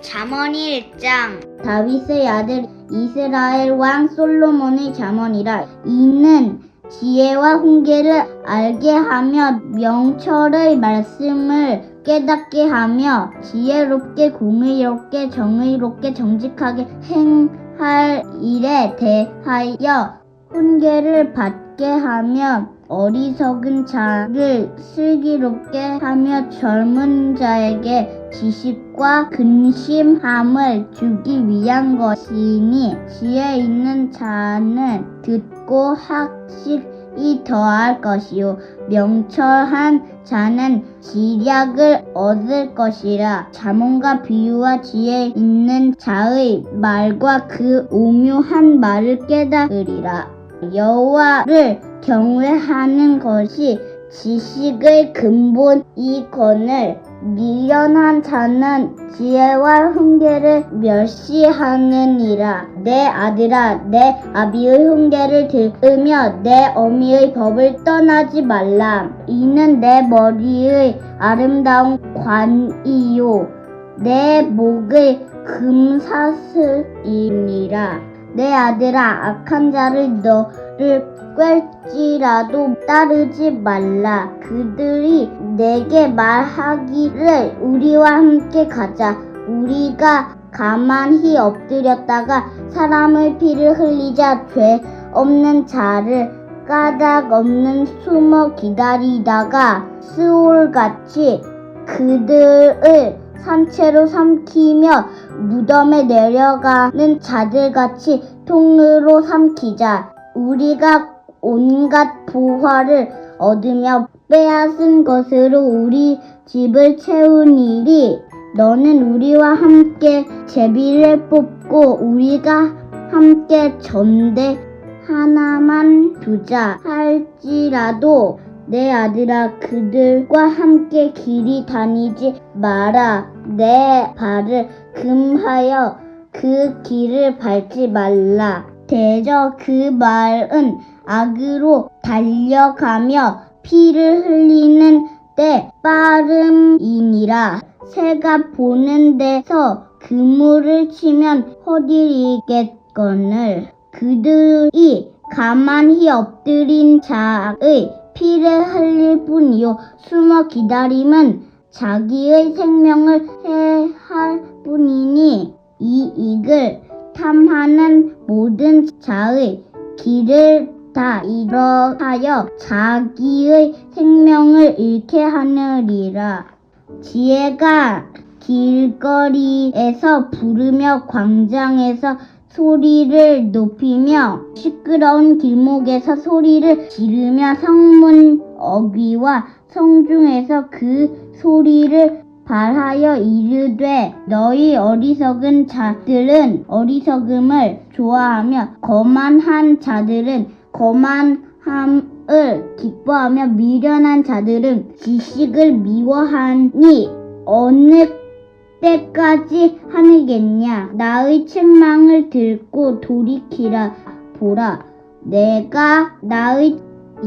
잠언이 1장. 다윗의 아들 이스라엘 왕 솔로몬의 잠언이라. 이는 지혜와 훈계를 알게 하며 명철의 말씀을 깨닫게 하며 지혜롭게 공의롭게 정의롭게 정직하게 행할 일에 대하여 훈계를 받게 하며 어리석은 자를 슬기롭게 하며 젊은 자에게 지식과 근심함을 주기 위한 것이니, 지혜 있는 자는 듣고 학식이 더할 것이요 명철한 자는 지략을 얻을 것이라. 잠언과 비유와 지혜 있는 자의 말과 그 오묘한 말을 깨달으리라. 여호와를 경외하는 것이 지식의 근본이거늘 미련한 자는 지혜와 훈계를 멸시하느니라. 내 아들아, 내 아비의 훈계를 들으며 내 어미의 법을 떠나지 말라. 이는 내 머리의 아름다운 관이요 내 목의 금사슬이니라. 내 아들아, 악한 자를 너를 꿰지라도 따르지 말라. 그들이 내게 말하기를 우리와 함께 가자. 우리가 가만히 엎드렸다가 사람의 피를 흘리자. 죄 없는 자를 까닭 없는 숨어 기다리다가 스올같이 그들을 산채로 삼키며 무덤에 내려가는 자들같이 통으로 삼키자. 우리가 온갖 보화를 얻으며 빼앗은 것으로 우리 집을 채우니리. 너는 우리와 함께 제비를 뽑고 우리가 함께 전대 하나만 두자 할지라도 내 아들아, 그들과 함께 길이 다니지 마라. 내 발을 금하여 그 길을 밟지 말라. 대저 그 말은 악으로 달려가며 피를 흘리는 데 빠름이니라. 새가 보는 데서 그물을 치면 허들이겠거늘 그들이 가만히 엎드린 자의 피를 흘릴 뿐이요 숨어 기다림은 자기의 생명을 해할 뿐이니, 이 이익을 탐하는 모든 자의 길을 다 이러하여 자기의 생명을 잃게 하느니라. 지혜가 길거리에서 부르며 광장에서 소리를 높이며 시끄러운 길목에서 소리를 지르며 성문 어귀와 성중에서 그 소리를 발하여 이르되, 너희 어리석은 자들은 어리석음을 좋아하며 거만한 자들은 거만함을 기뻐하며 미련한 자들은 지식을 미워하니 어느 때까지 하느겠냐. 나의 책망을 듣고 돌이키라. 보라, 내가 나의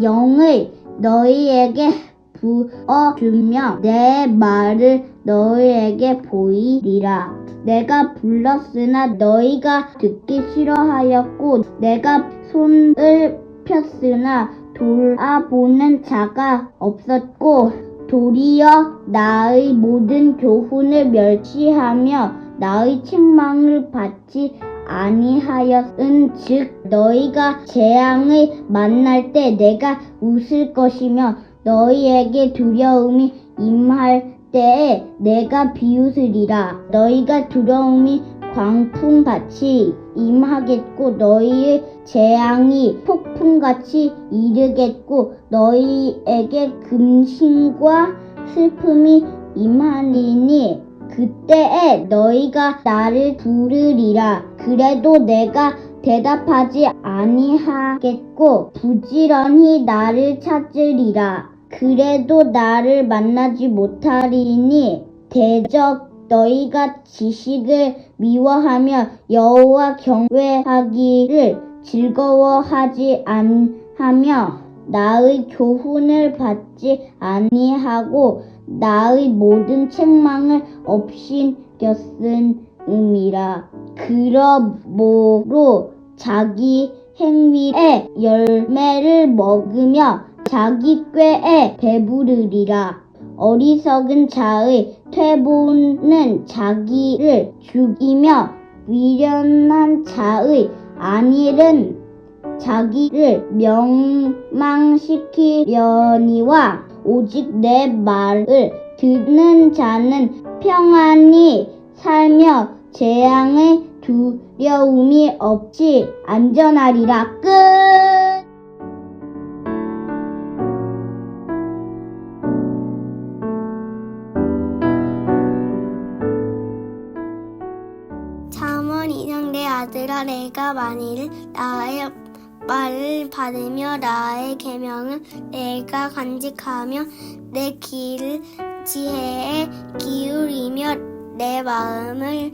영을 너희에게 부어주며 내 말을 너희에게 보이리라. 내가 불렀으나 너희가 듣기 싫어하였고 내가 손을 폈으나 돌아보는 자가 없었고, 도리어 나의 모든 교훈을 멸시하며 나의 책망을 받지 아니하였은즉 너희가 재앙을 만날 때 내가 웃을 것이며 너희에게 두려움이 임할 때에 내가 비웃으리라. 너희가 두려움이 광풍같이 임하겠고 너희의 재앙이 폭풍같이 이르겠고 너희에게 근심과 슬픔이 임하리니 그때에 너희가 나를 부르리라. 그래도 내가 대답하지 아니하겠고 부지런히 나를 찾으리라. 그래도 나를 만나지 못하리니 대적 너희가 지식을 미워하며 여호와 경외하기를 즐거워하지 아니하며 나의 교훈을 받지 아니하고 나의 모든 책망을 업신겼으니 두려움이라. 그러므로 자기 행위의 열매를 먹으며 자기 꾀에 배부르리라. 어리석은 자의 퇴보는 자기를 죽이며 미련한 자의 안일은 자기를 멸망시키려니와 오직 내 말을 듣는 자는 평안히 살며 재앙의 두려움이 없이 안전하리라. 끝. 잠언 2장 내 아들아 내가 만일 나의 말을 받으며 나의 계명을 내가 간직하며 내 귀를 지혜에 기울이며 내 마음을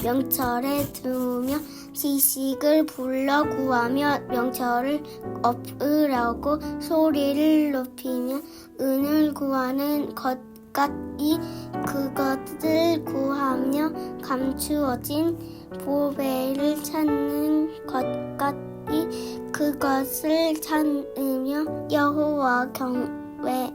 명철에 두며 지식을 불러 구하며 명철을 얻으려고 소리를 높이며 은을 구하는 것 같이 그것을 구하며 감추어진 보배를 찾는 것 같이 그것을 찾으며 여호와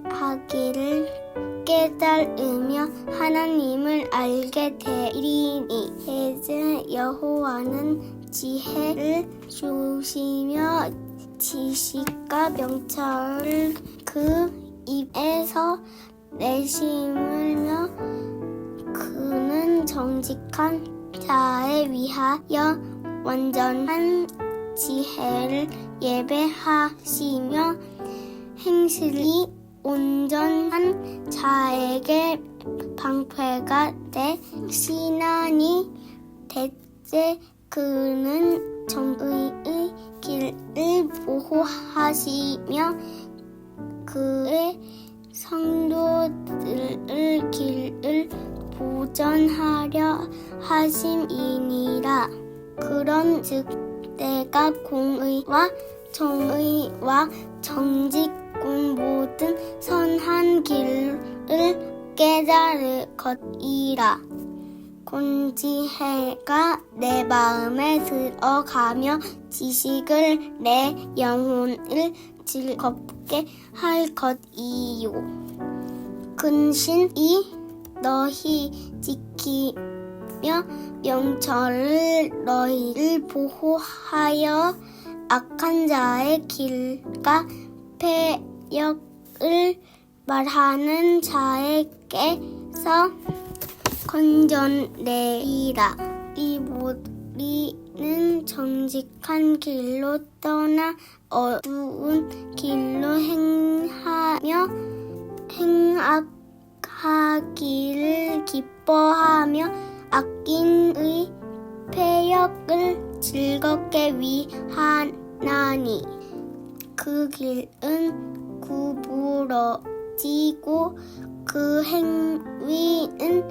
경외하기를 깨달으며 하나님을 알게 되리니 이제 여호와는 지혜를 주시며 지식과 명철을 그 입에서 내심으며 그는 정직한 자에 위하여 완전한 지혜를 예배하시며 행실이 온전한 자에게 방패가 돼 신하니 대체 그는 정의의 길을 보호하시며 그의 성도들의 길을 보전하려 하심이니라. 그런즉 내가 공의와 정의와 정직과 모든 선한 길을 깨달을 것이라. 곤지혜가 내 마음에 들어가며 지식을 내 영혼을 즐겁게 할 것이요. 근신이 너희 지키며 명철을 너희를 보호하여 악한 자의 길과 패역을 말하는 자에게서 건져내리라. 이 무리는 정직한 길로 떠나 어두운 길로 행하며 행악하기를 기뻐하며 악인의 패역을 즐겁게 위하나니 그 길은 구부러지고 그 행위는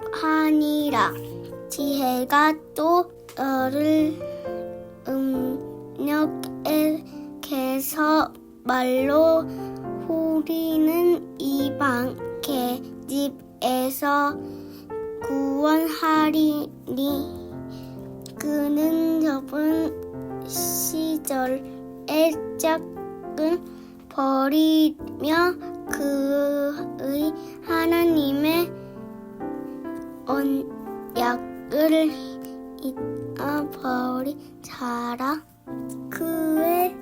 패역하니라. 지혜가 또 너를 음력에게서 말로 후리는 이방 계집에서 구원하리니 그는 좁은 시절의 짝을 버리며 그의 하나님의 언약을 잊어버린 자라. 그의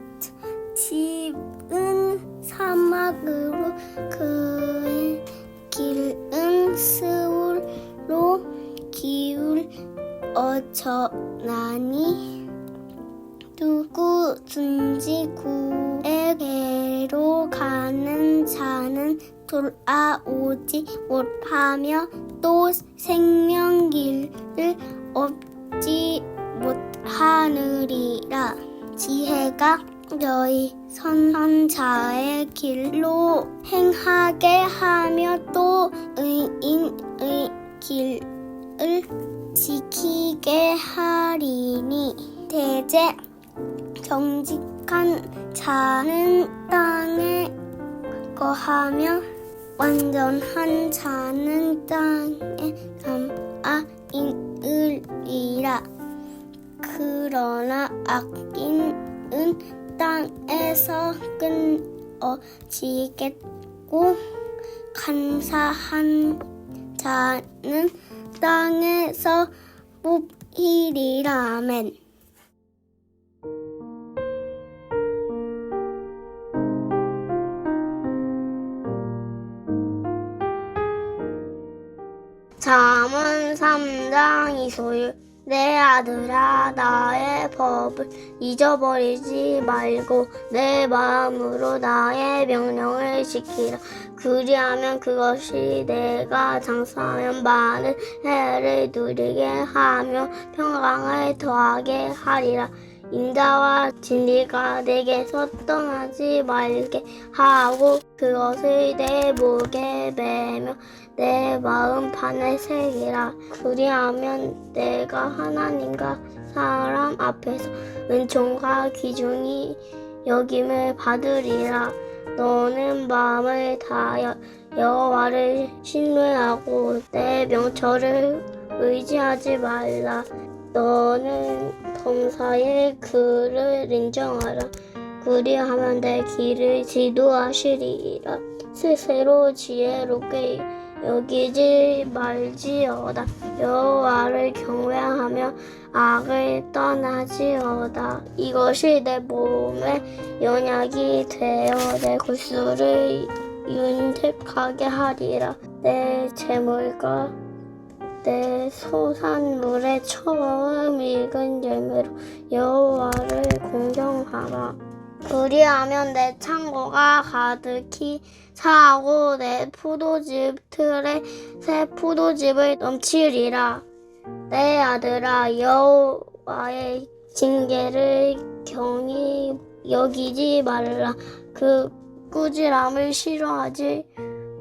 집은 사막으로 그의 길은 스울로 기울어져나니 누구든지 구에게로 가는 자는 돌아오지 못하며 또 생명길을 얻지 못하느니라. 지혜가 너희 선한 자의 길로 행하게 하며 또 의인의 길을 지키게 하리니 대제 정직한 자는 땅에 거하며 완전한 자는 땅에 악인은 땅에서 끊어지겠고 감사한 자는 땅에서 뽑히리라. 아멘. 잠언 3장 이소율. 내 아들아, 나의 법을 잊어버리지 말고 내 마음으로 나의 명령을 지키라. 그리하면 그것이 내가 장수하면 많은 해를 누리게 하며 평강을 더하게 하리라. 인자와 진리가 내게서 떠나지 말게 하고 그것을 내 목에 매며 내 마음판에 새기라. 그리하면 내가 하나님과 사람 앞에서 은총과 귀중히 여김을 받으리라. 너는 마음을 다하여 여호와를 신뢰하고 내 명철을 의지하지 말라. 너는 범사의 그를 인정하라. 그리하면 내 길을 지도하시리라. 스스로 지혜롭게 여기지 말지어다. 여호와를 경외하며 악을 떠나지어다. 이것이 내 몸에 연약이 되어 내 골수를 윤택하게 하리라. 내 재물과 내 소산물의 처음 익은 열매로 여호와를 공경하라. 그리하면 내 창고가 가득히 차고 내 포도즙 틀에 새 포도즙을 넘치리라. 내 아들아, 여호와의 징계를 경히 여기지 말라. 그 꾸지람을 싫어하지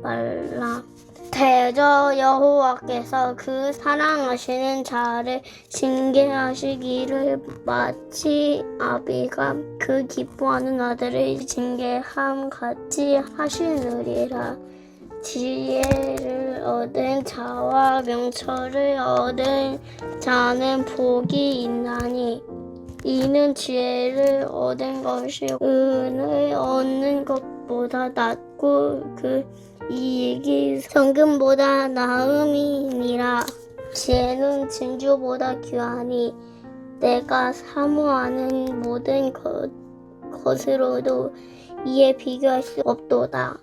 말라. 대저 여호와께서 그 사랑하시는 자를 징계하시기를 마치 아비가 그 기뻐하는 아들을 징계함 같이 하시느니라. 지혜를 얻은 자와 명철을 얻은 자는 복이 있나니 이는 지혜를 얻은 것이 은을 얻는 것보다 낫고 그 이익이 성금보다 나음이니라. 지혜는 진주보다 귀하니 내가 사모하는 모든 것으로도 이에 비교할 수 없도다.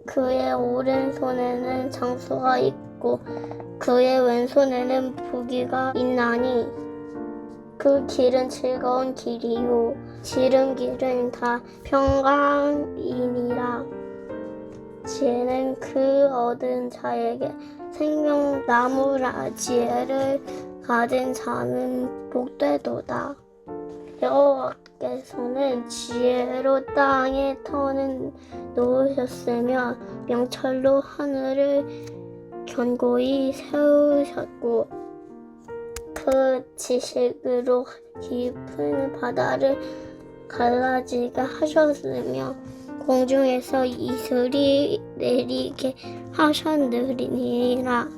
그의 오른손에는 장수가 있고 그의 왼손에는 부귀가 있나니 그 길은 즐거운 길이요 지름길은 다 평강이니라. 지혜는 그 얻은 자에게 생명나무라. 지혜를 가진 자는 복되도다. 여호와께서는 지혜로 땅의 터는 놓으셨으며 명철로 하늘을 견고히 세우셨고 그 지식으로 깊은 바다를 갈라지게 하셨으며 공중에서 이슬이 내리게 하셨느니라.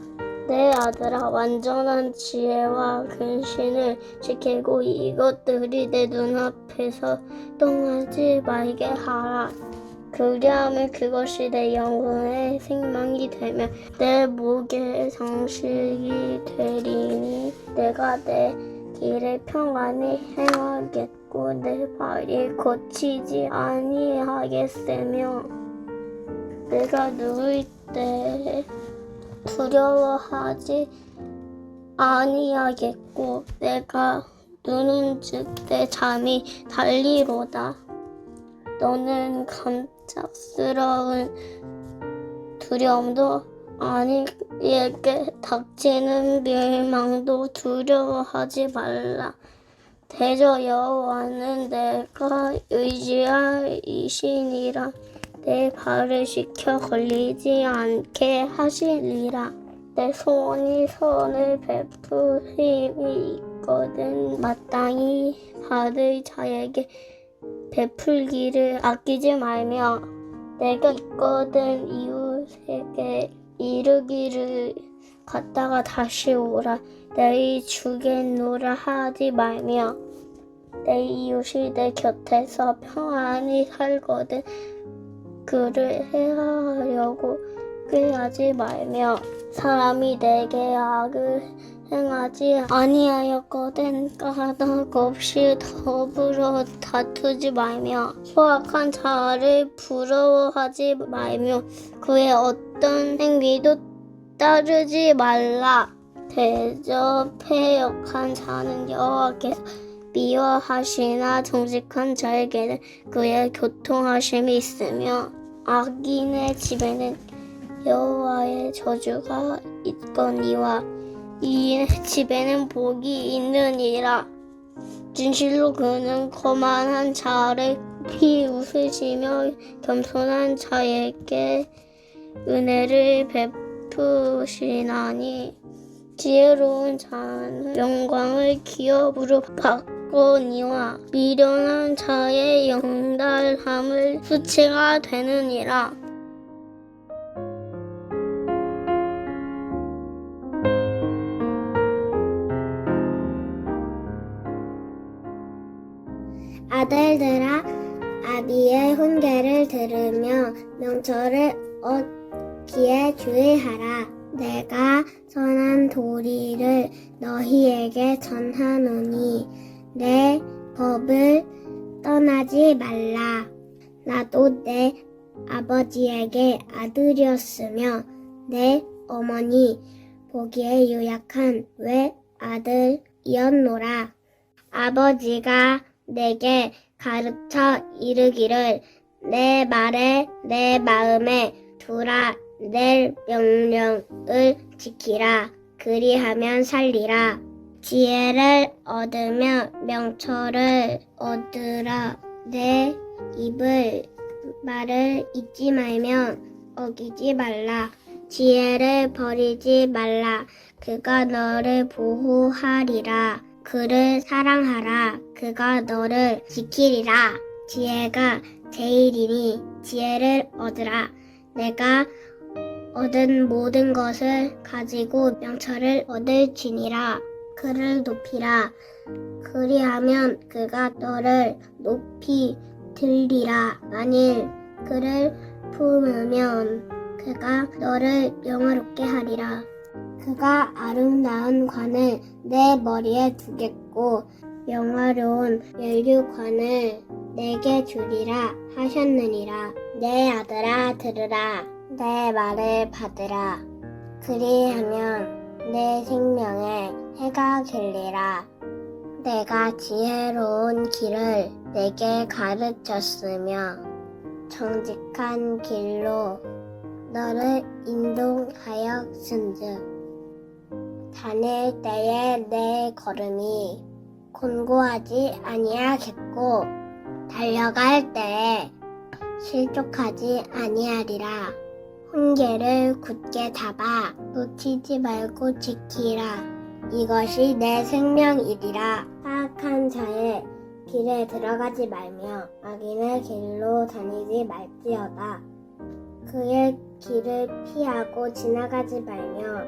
내 아들아, 완전한 지혜와 근신을 지키고 이것들이 내 눈앞에서 떠나지 말게 하라. 그리하면 그것이 내 영혼의 생명이 되며 내 목의 장식이 되리니 내가 내 길을 평안히 행하겠고 내 발이 거치지 아니하겠으며 내가 누울 때 두려워하지 아니하겠고 내가 누는즉 내 잠이 달리로다. 너는 감짝스러운 두려움도 아니에게 닥치는 멸망도 두려워하지 말라. 대저 여호와는 내가 의지할 이시니라. 내 발을 지켜 걸리지 않게 하시리라. 내 손이 선을 베풀 힘이 있거든 마땅히 받을 자에게 베풀기를 아끼지 말며 내가 있거든 이웃에게 이르기를 갔다가 다시 오라. 내일 주겠노라 하지 말며 내 이웃이 내 곁에서 평안히 살거든 그를 해하려고 꾀하지 말며 사람이 내게 악을 행하지 아니하였거든 까닭 없이 더불어 다투지 말며 포악한 자를 부러워하지 말며 그의 어떤 행위도 따르지 말라. 대접해 역한 자는 여호와께서 미워하시나 정직한 자에게는 그의 교통하심이 있으며 악인의 집에는 여호와의 저주가 있거니와 이인의 집에는 복이 있느니라. 진실로 그는 거만한 자를 비웃으시며 겸손한 자에게 은혜를 베푸시나니 지혜로운 자는 영광을 기업으로 받거니와 미련한 자의 영달함을 수치가 되느니라. 아들들아 아비의 훈계를 들으며 명철을 얻기에 주의하라. 내가 선한 도리를 너희에게 전하노니 내 법을 떠나지 말라. 나도 내 아버지에게 아들이었으며 내 어머니 보기에 유약한 외아들이었노라. 아버지가 내게 가르쳐 이르기를 내 말에 내 마음에 두라. 내 명령을 지키라. 그리하면 살리라. 지혜를 얻으며 명철을 얻으라. 내 입을 말을 잊지 말며 어기지 말라. 지혜를 버리지 말라. 그가 너를 보호하리라. 그를 사랑하라. 그가 너를 지키리라. 지혜가 제일이니 지혜를 얻으라. 내가 얻은 모든 것을 가지고 명철을 얻을지니라. 그를 높이라. 그리하면 그가 너를 높이 들리라. 만일 그를 품으면 그가 너를 영화롭게 하리라. 그가 아름다운 관을 내 머리에 두겠고 영화로운 면류관을 내게 주리라 하셨느니라. 내 아들아 들으라. 내 말을 받으라. 그리하면 내 생명에 해가 길리라. 내가 지혜로운 길을 내게 가르쳤으며 정직한 길로 너를 인도하였은즉 다닐 때에 내 걸음이 곤고하지 아니하겠고 달려갈 때에 실족하지 아니하리라. 훈계를 굳게 잡아 놓치지 말고 지키라. 이것이 내 생명이리라. 사악한 자의 길에 들어가지 말며 악인의 길로 다니지 말지어다. 그의 길을 피하고 지나가지 말며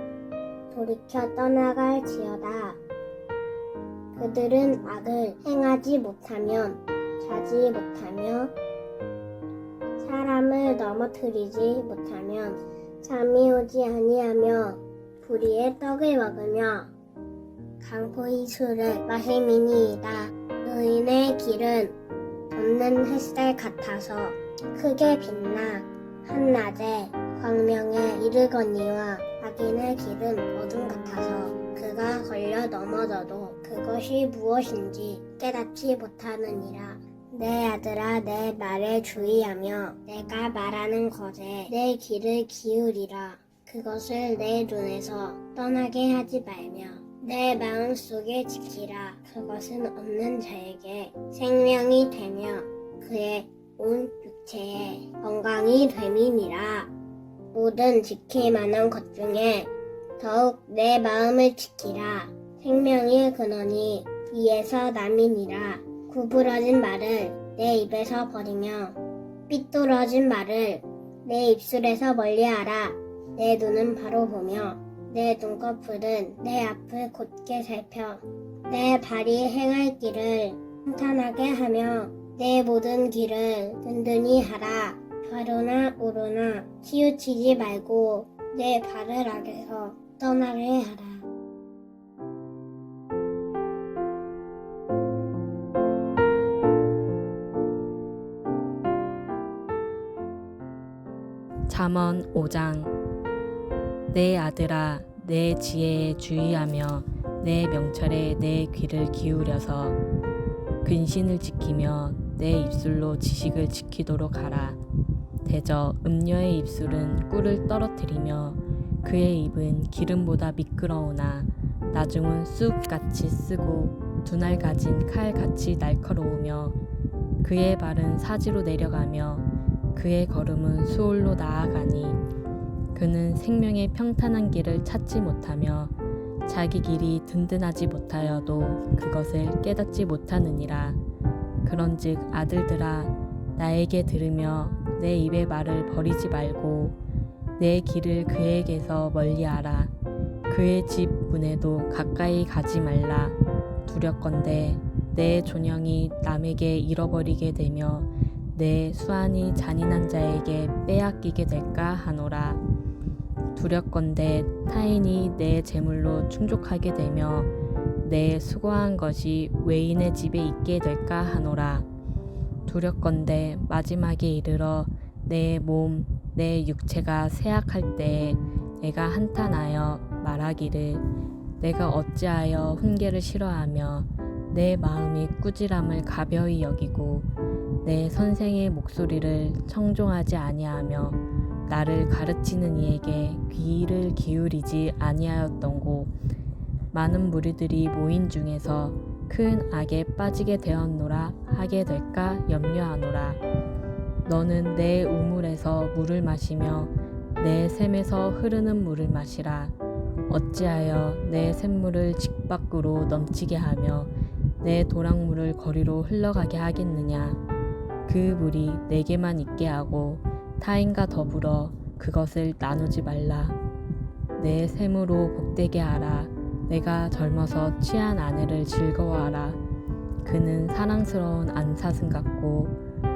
돌이켜 떠나갈지어다. 그들은 악을 행하지 못하면 자지 못하며 사람을 넘어뜨리지 못하면 잠이 오지 아니하며 불의의 떡을 먹으며 강포의 술을 마심이니이다. 의인의 길은 돋는 햇살 같아서 크게 빛나 한낮에 광명에 이르거니와 악인의 길은 어둠 같아서 그가 걸려 넘어져도 그것이 무엇인지 깨닫지 못하느니라. 내 아들아 내 말에 주의하며 내가 말하는 것에 내 귀를 기울이라. 그것을 내 눈에서 떠나게 하지 말며 내 마음속에 지키라. 그것은 없는 자에게 생명이 되며 그의 온 육체에 건강이 됨이니라. 모든 지킬 만한 것 중에 더욱 내 마음을 지키라. 생명의 근원이 이에서 남이니라. 구부러진 말을 내 입에서 버리며 삐뚤어진 말을 내 입술에서 멀리하라. 내 눈은 바로 보며 내 눈꺼풀은 내 앞을 곧게 살펴 내 발이 행할 길을 평탄하게 하며 내 모든 길을 든든히 하라. 좌로나 우로나 치우치지 말고 내 발을 악에서 떠나게 하라. 잠언 5장. 내 아들아, 내 지혜에 주의하며 내 명철에 내 귀를 기울여서 근신을 지키며 내 입술로 지식을 지키도록 하라. 대저 음녀의 입술은 꿀을 떨어뜨리며 그의 입은 기름보다 미끄러우나 나중은 쑥같이 쓰고 두날 가진 칼같이 날카로우며 그의 발은 사지로 내려가며 그의 걸음은 수올로 나아가니 그는 생명의 평탄한 길을 찾지 못하며 자기 길이 든든하지 못하여도 그것을 깨닫지 못하느니라. 그런즉 아들들아, 나에게 들으며 내 입의 말을 버리지 말고 내 길을 그에게서 멀리하라. 그의 집 문에도 가까이 가지 말라. 두렵건대 내 존영이 남에게 잃어버리게 되며 내 수완이 잔인한 자에게 빼앗기게 될까 하노라. 두렵건대 타인이 내 재물로 충족하게 되며 내 수고한 것이 외인의 집에 있게 될까 하노라. 두렵건대 마지막에 이르러 내 몸, 내 육체가 쇠약할 때에 내가 한탄하여 말하기를 내가 어찌하여 훈계를 싫어하며 내 마음이 꾸지람을 가벼이 여기고 내 선생의 목소리를 청종하지 아니하며 나를 가르치는 이에게 귀를 기울이지 아니하였던고. 많은 무리들이 모인 중에서 큰 악에 빠지게 되었노라 하게 될까 염려하노라. 너는 내 우물에서 물을 마시며 내 샘에서 흐르는 물을 마시라. 어찌하여 내 샘물을 집 밖으로 넘치게 하며 내 도랑물을 거리로 흘러가게 하겠느냐. 그 물이 내게만 있게 하고 타인과 더불어 그것을 나누지 말라. 내 샘으로 복되게 하라. 내가 젊어서 취한 아내를 즐거워하라. 그는 사랑스러운 안사슴 같고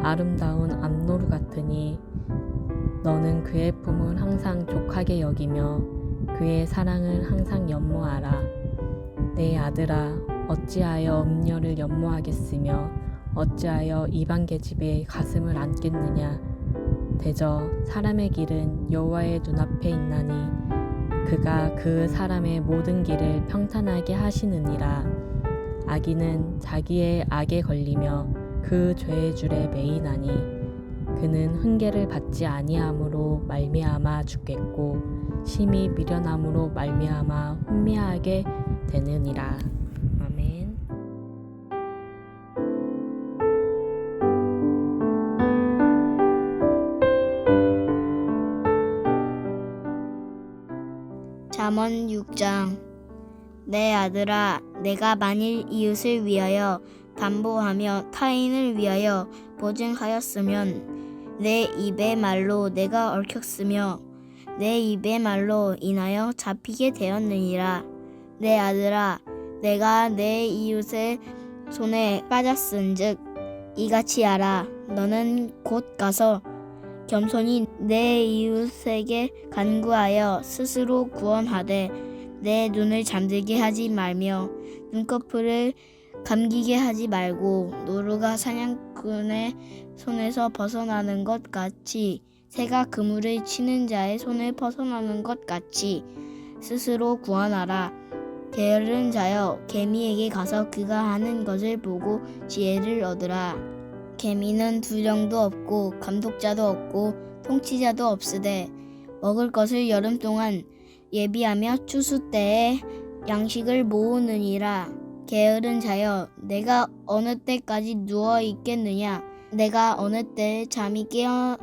아름다운 암노루 같으니 너는 그의 품을 항상 족하게 여기며 그의 사랑을 항상 연모하라. 내 아들아, 어찌하여 음녀를 연모하겠으며 어찌하여 이방 계집에 가슴을 안겠느냐. 대저 사람의 길은 여호와의 눈앞에 있나니 그가 그 사람의 모든 길을 평탄하게 하시느니라. 악인은 자기의 악에 걸리며 그 죄의 줄에 매이나니 그는 훈계를 받지 아니함으로 말미암아 죽겠고 심히 미련함으로 말미암아 혼미하게 되느니라. 아멘. 잠언 6장. 내 아들아, 내가 만일 이웃을 위하여 담보하며 타인을 위하여 보증하였으면 내 입의 말로 내가 얽혔으며 내 입의 말로 인하여 잡히게 되었느니라. 내 아들아, 내가 내 이웃의 손에 빠졌은즉 이같이 하라. 너는 곧 가서 겸손히 내 이웃에게 간구하여 스스로 구원하되 내 눈을 잠들게 하지 말며 눈꺼풀을 감기게 하지 말고 노루가 사냥꾼의 손에서 벗어나는 것 같이 새가 그물을 치는 자의 손을 벗어나는 것 같이 스스로 구원하라. 게으른 자여, 개미에게 가서 그가 하는 것을 보고 지혜를 얻으라. 개미는 두령도 없고 감독자도 없고 통치자도 없으되 먹을 것을 여름 동안 예비하며 추수 때에 양식을 모으느니라. 게으른 자여, 내가 어느 때까지 누워 있겠느냐? 내가 어느 때에 잠이 깨어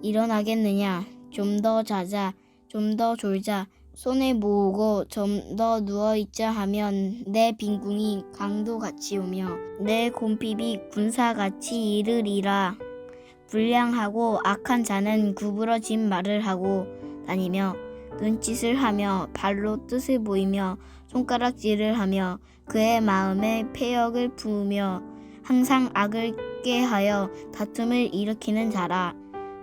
일어나겠느냐? 좀 더 자자, 좀 더 졸자. 손에 모으고 좀 더 누워있자 하면 내 빈궁이 강도같이 오며 내 곰핍이 군사같이 이르리라. 불량하고 악한 자는 구부러진 말을 하고 다니며 눈짓을 하며 발로 뜻을 보이며 손가락질을 하며 그의 마음에 패역을 부으며 항상 악을 꾀하여 다툼을 일으키는 자라.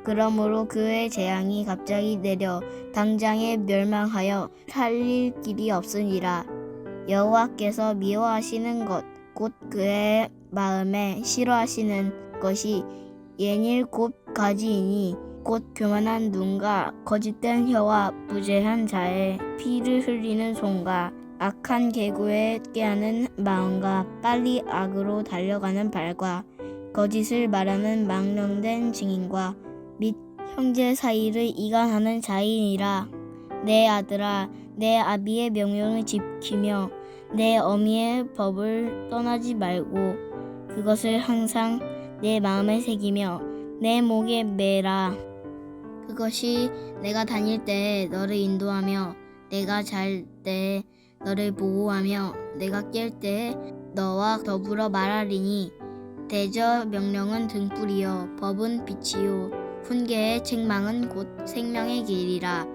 그러므로 그의 재앙이 갑자기 내려 당장에 멸망하여 살릴 길이 없으니라. 여호와께서 미워하시는 것 곧 그의 마음에 싫어하시는 것이 예닐 곧 가지이니 곧 교만한 눈과 거짓된 혀와 부재한 자의 피를 흘리는 손과 악한 계구에 깨하는 마음과 빨리 악으로 달려가는 발과 거짓을 말하는 망령된 증인과 및 형제 사이를 이간하는 자이니라. 내 아들아, 내 아비의 명령을 지키며 내 어미의 법을 떠나지 말고 그것을 항상 내 마음에 새기며 내 목에 매라. 그것이 내가 다닐 때에 너를 인도하며 내가 잘 때에 너를 보호하며 내가 깰 때에 너와 더불어 말하리니 대저 명령은 등불이요 법은 빛이요 훈계의 책망은 곧 생명의 길이라.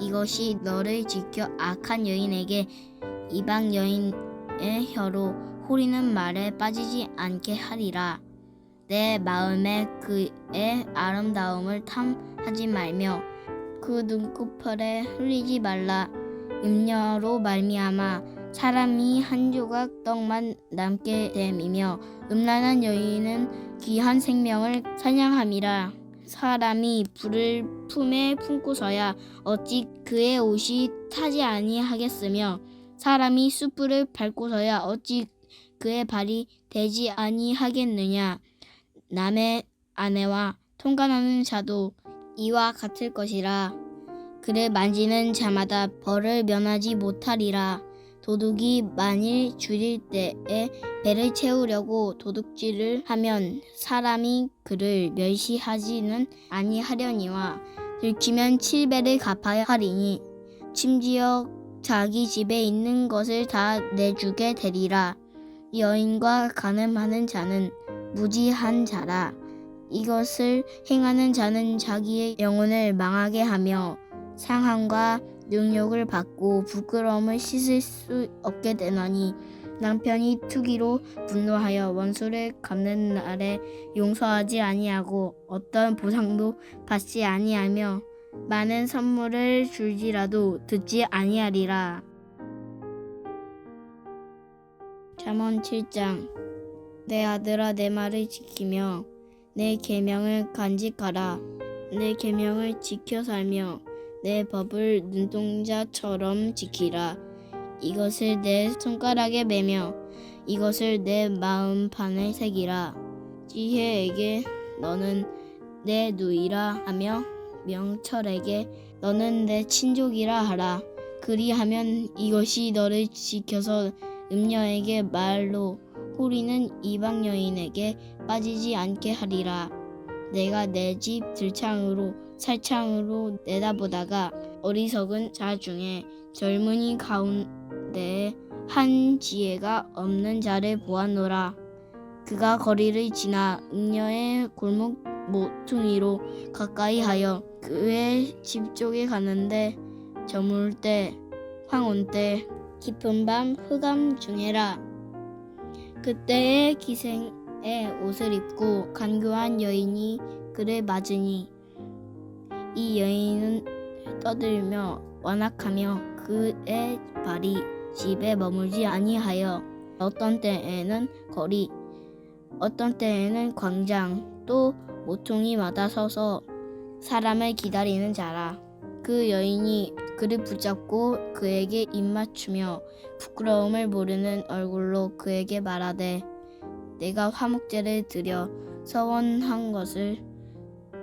이것이 너를 지켜 악한 여인에게 이방 여인의 혀로 호리는 말에 빠지지 않게 하리라. 내 마음에 그의 아름다움을 탐하지 말며 그 눈꺼풀에 흘리지 말라. 음녀로 말미암아 사람이 한 조각 떡만 남게 됨이며 음란한 여인은 귀한 생명을 사냥함이라. 사람이 불을 품에 품고서야 어찌 그의 옷이 타지 아니하겠으며 사람이 숯불을 밟고서야 어찌 그의 발이 되지 아니하겠느냐. 남의 아내와 통관하는 자도 이와 같을 것이라. 그를 만지는 자마다 벌을 면하지 못하리라. 도둑이 만일 줄일 때에 배를 채우려고 도둑질을 하면 사람이 그를 멸시하지는 아니하려니와 들키면 7배를 갚아야 하리니 심지어 자기 집에 있는 것을 다 내주게 되리라. 여인과 간음하는 자는 무지한 자라. 이것을 행하는 자는 자기의 영혼을 망하게 하며 상함과 능욕을 받고 부끄러움을 씻을 수 없게 되나니 남편이 투기로 분노하여 원수를 갚는 날에 용서하지 아니하고 어떤 보상도 받지 아니하며 많은 선물을 줄지라도 듣지 아니하리라. 잠언 7장. 내 아들아, 내 말을 지키며 내 계명을 간직하라. 내 계명을 지켜 살며 내 법을 눈동자처럼 지키라. 이것을 내 손가락에 매며 이것을 내 마음판에 새기라. 지혜에게 너는 내 누이라 하며 명철에게 너는 내 친족이라 하라. 그리하면 이것이 너를 지켜서 음녀에게 말로 호리는 이방 여인에게 빠지지 않게 하리라. 내가 내 집 들창으로 살창으로 내다보다가 어리석은 자 중에 젊은이 가운데에 한 지혜가 없는 자를 보았노라. 그가 거리를 지나 음녀의 골목 모퉁이로 가까이 하여 그의 집 쪽에 가는데 저물 때 황혼 때 깊은 밤 흑암 중에라. 그때의 기생의 옷을 입고 간교한 여인이 그를 맞으니 이 여인은 떠들며 완악하며 그의 발이 집에 머물지 아니하여 어떤 때에는 거리 어떤 때에는 광장 또 모퉁이마다 서서 사람을 기다리는 자라. 그 여인이 그를 붙잡고 그에게 입맞추며 부끄러움을 모르는 얼굴로 그에게 말하되 내가 화목제를 드려 서원한 것을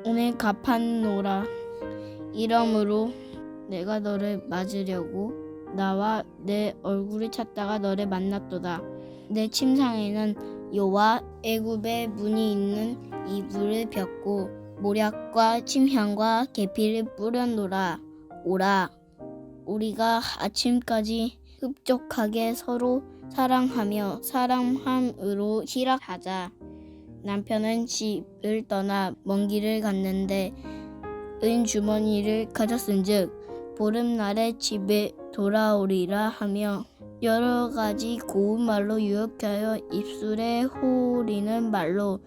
오늘 갚았노라. 이러므로 내가 너를 맞으려고 나와 내 얼굴을 찾다가 너를 만났도다. 내 침상에는 요와 애굽의 문이 있는 이불을 폈고 모략과 침향과 계피를 뿌렸노라. 오라, 우리가 아침까지 흡족하게 서로 사랑하며 사랑함으로 희락하자. 남편은 집을 떠나 먼 길을 갔는데 은주머니를 가졌은즉 보름날에 집에 돌아오리라 하며 여러 가지 고운 말로 유혹하여 입술에 호리는 말로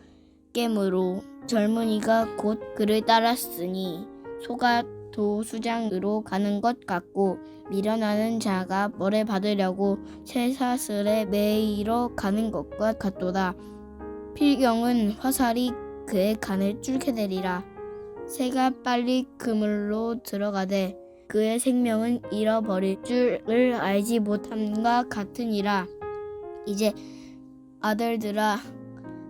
깨므로 젊은이가 곧 그를 따랐으니 소가 도수장으로 가는 것 같고 미련하는 자가 벌을 받으려고 쇠사슬에 매이러 가는 것과 같도다. 필경은 화살이 그의 간을 뚫게 되리라. 새가 빨리 그물로 들어가되 그의 생명은 잃어버릴 줄을 알지 못함과 같으니라. 이제 아들들아,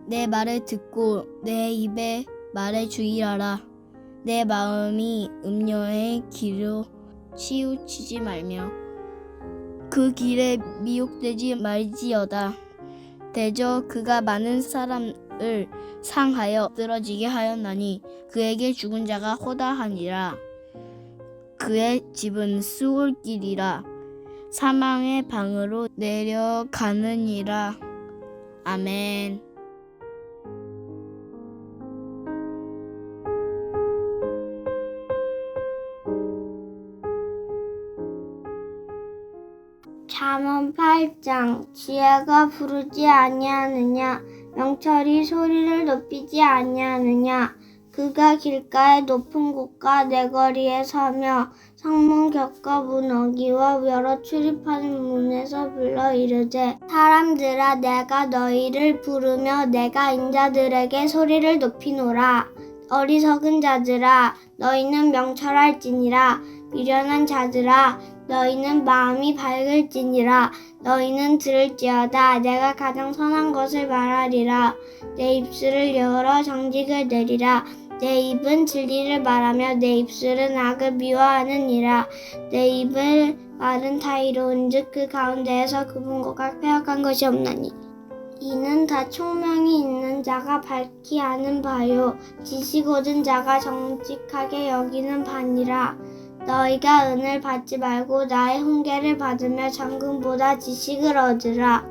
내 말을 듣고 내 입에 말에 주의하라. 내 마음이 음녀의 길로 치우치지 말며 그 길에 미혹되지 말지어다. 대저 그가 많은 사람을 상하여 쓰러지게 하였나니 그에게 죽은 자가 허다하니라. 그의 집은 수월길이라 사망의 방으로 내려가느니라. 아멘. 잠언 8장. 지혜가 부르지 아니하느냐? 명철이 소리를 높이지 아니하느냐? 그가 길가의 높은 곳과 내거리에 서며 성문 곁과 문 어귀와 여러 출입하는 문에서 불러 이르되, 사람들아, 내가 너희를 부르며 내가 인자들에게 소리를 높이노라. 어리석은 자들아, 너희는 명철할지니라. 미련한 자들아, 너희는 마음이 밝을지니라. 너희는 들을지어다. 내가 가장 선한 것을 말하리라. 내 입술을 열어 정직을 내리라. 내 입은 진리를 말하며 내 입술은 악을 미워하느니라. 내 입을 말은 다 이로운즉 그 가운데에서 굽은 것과 패역한 것이 없나니. 이는 다 총명이 있는 자가 밝히 아는 바요, 지식 얻은 자가 정직하게 여기는 바니라. 너희가 은을 받지 말고 나의 훈계를 받으며 정금보다 지식을 얻으라.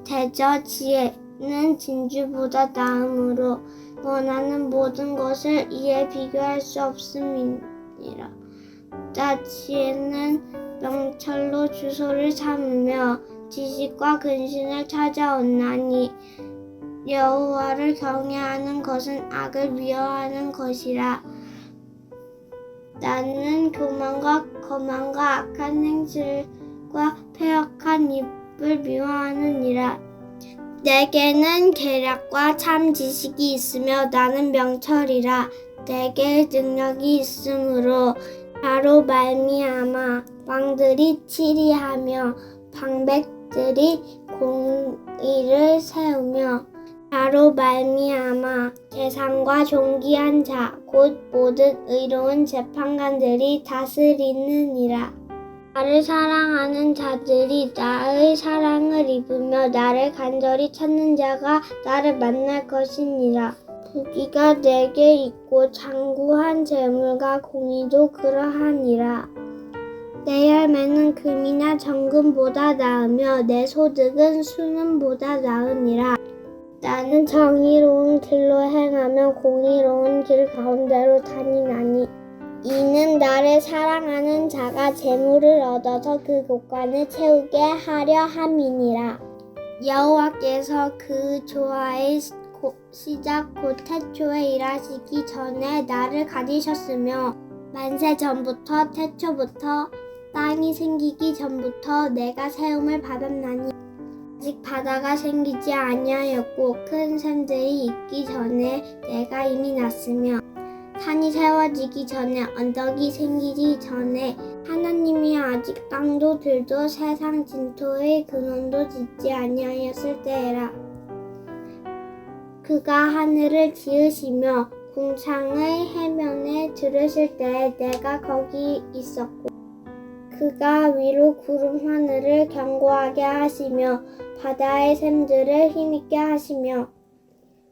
대저 지혜는 진주보다 나음으로 원하는 모든 것을 이에 비교할 수 없음이니라. 자, 지혜는 명철로 주소를 삼으며 지식과 근신을 찾아온나니 여호와를 경외하는 것은 악을 미워하는 것이라. 나는 교만과 거만과 악한 행실과 패역한 입을 미워하느니라. 내게는 계략과 참 지식이 있으며 나는 명철이라. 내게 능력이 있으므로 나로 말미암아 왕들이 치리하며 방백들이 공의를 세우며 나로 말미암아 재상과 존귀한 자 곧 모든 의로운 재판관들이 다스리느니라. 나를 사랑하는 자들이 나의 사랑을 입으며 나를 간절히 찾는 자가 나를 만날 것이니라. 부귀가 내게 있고 장구한 재물과 공의도 그러하니라. 내 열매는 금이나 정금보다 나으며 내 소득은 수는보다 나으니라. 나는 정의로운 길로 행하며 공의로운 길 가운데로 다니나니 이는 나를 사랑하는 자가 재물을 얻어서 그 곳간을 채우게 하려 함이니라. 여호와께서 그 조화의 시작 곧 태초에 일하시기 전에 나를 가지셨으며 만세 전부터 태초부터 땅이 생기기 전부터 내가 세움을 받았나니 아직 바다가 생기지 아니하였고 큰 샘들이 있기 전에 내가 이미 났으며 산이 세워지기 전에 언덕이 생기기 전에 하나님이 아직 땅도 들도 세상 진토의 근원도 짓지 아니하였을 때에라. 그가 하늘을 지으시며 궁창의 해변에 들으실 때에 내가 거기 있었고 그가 위로 구름 하늘을 견고하게 하시며 바다의 샘들을 힘있게 하시며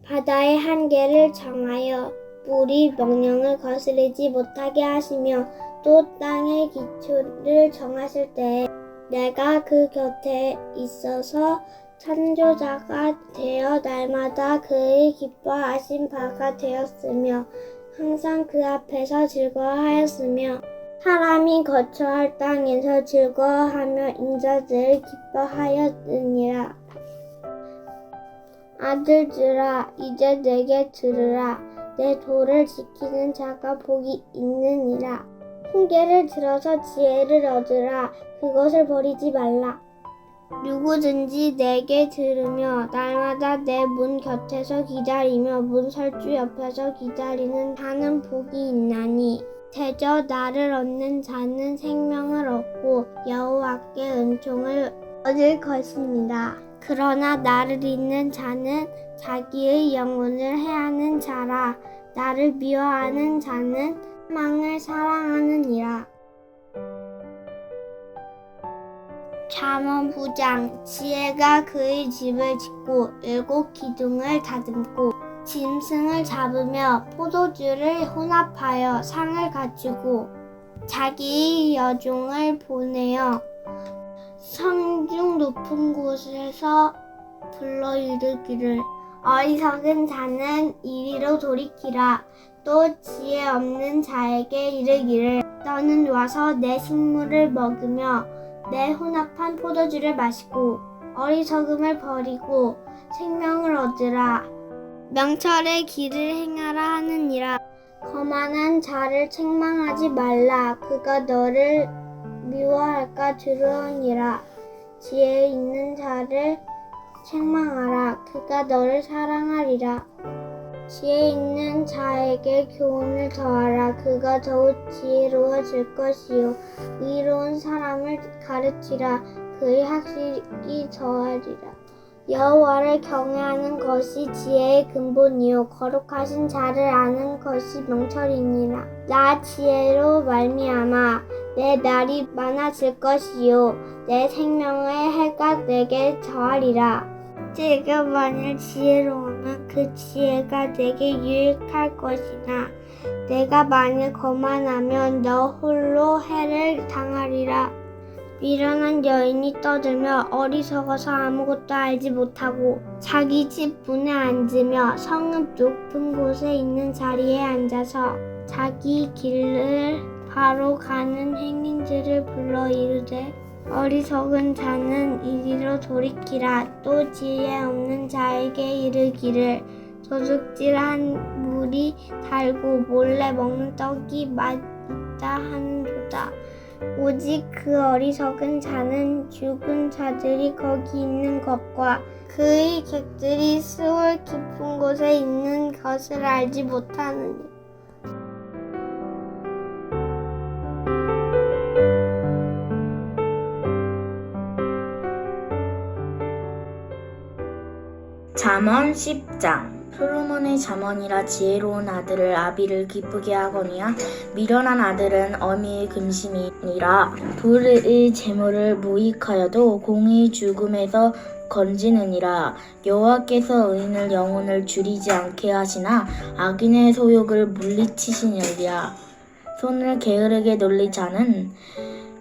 바다의 한계를 정하여 물이 명령을 거스르지 못하게 하시며 또 땅의 기초를 정하실 때에 내가 그 곁에 있어서 창조자가 되어 날마다 그의 기뻐하신 바가 되었으며 항상 그 앞에서 즐거워하였으며 사람이 거처할 땅에서 즐거워하며 인자들을 기뻐하였느니라. 아들들아, 이제 내게 들으라. 내 도를 지키는 자가 복이 있느니라. 훈계를 들어서 지혜를 얻으라. 그것을 버리지 말라. 누구든지 내게 들으며 날마다 내 문 곁에서 기다리며 문설주 옆에서 기다리는 자는 복이 있나니 대저 나를 얻는 자는 생명을 얻고 여호와께 은총을 얻을 것입니다. 그러나 나를 잊는 자는 자기의 영혼을 해하는 자라. 나를 미워하는 자는 망을 사랑하느니라. 잠언 9장. 지혜가 그의 집을 짓고 7 기둥을 다듬고 짐승을 잡으며 포도주를 혼합하여 상을 갖추고 자기의 여종을 보내어 성중 높은 곳에서 불러 이르기를 어리석은 자는 이리로 돌이키라. 또 지혜 없는 자에게 이르기를 너는 와서 내 식물을 먹으며 내 혼합한 포도주를 마시고 어리석음을 버리고 생명을 얻으라. 명철의 길을 행하라 하느니라. 거만한 자를 책망하지 말라. 그가 너를 미워할까 두려우니라. 지혜 있는 자를 책망하라. 그가 너를 사랑하리라. 지혜 있는 자에게 교훈을 더하라. 그가 더욱 지혜로워질 것이요 의로운 사람을 가르치라. 그의 학식이 더하리라. 여호와를 경외하는 것이 지혜의 근본이요 거룩하신 자를 아는 것이 명철이니라. 나 지혜로 말미암아 내 날이 많아질 것이요 내 생명의 해가 내게 더하리라. 내가 만일 지혜로우면 그 지혜가 내게 유익할 것이나 내가 만일 거만하면 너 홀로 해를 당하리라. 미련한 여인이 떠들며 어리석어서 아무것도 알지 못하고 자기 집 문에 앉으며 성읍 높은 곳에 있는 자리에 앉아서 자기 길을 바로 가는 행인들을 불러 이르되 어리석은 자는 이리로 돌이키라. 또 지혜 없는 자에게 이르기를 도둑질한 물이 달고 몰래 먹는 떡이 맛있다 하는도다. 오직 그 어리석은 자는 죽은 자들이 거기 있는 것과 그의 객들이 스올 깊은 곳에 있는 것을 알지 못하느니. 잠언 10장. 솔로몬의 잠언이라. 지혜로운 아들을 아비를 기쁘게 하거니와 미련한 아들은 어미의 금심이니라. 불의 재물을 무익하여도 공의 죽음에서 건지느니라. 여호와께서 의인을 영혼을 줄이지 않게 하시나 악인의 소욕을 물리치시느니라. 손을 게으르게 놀린 자는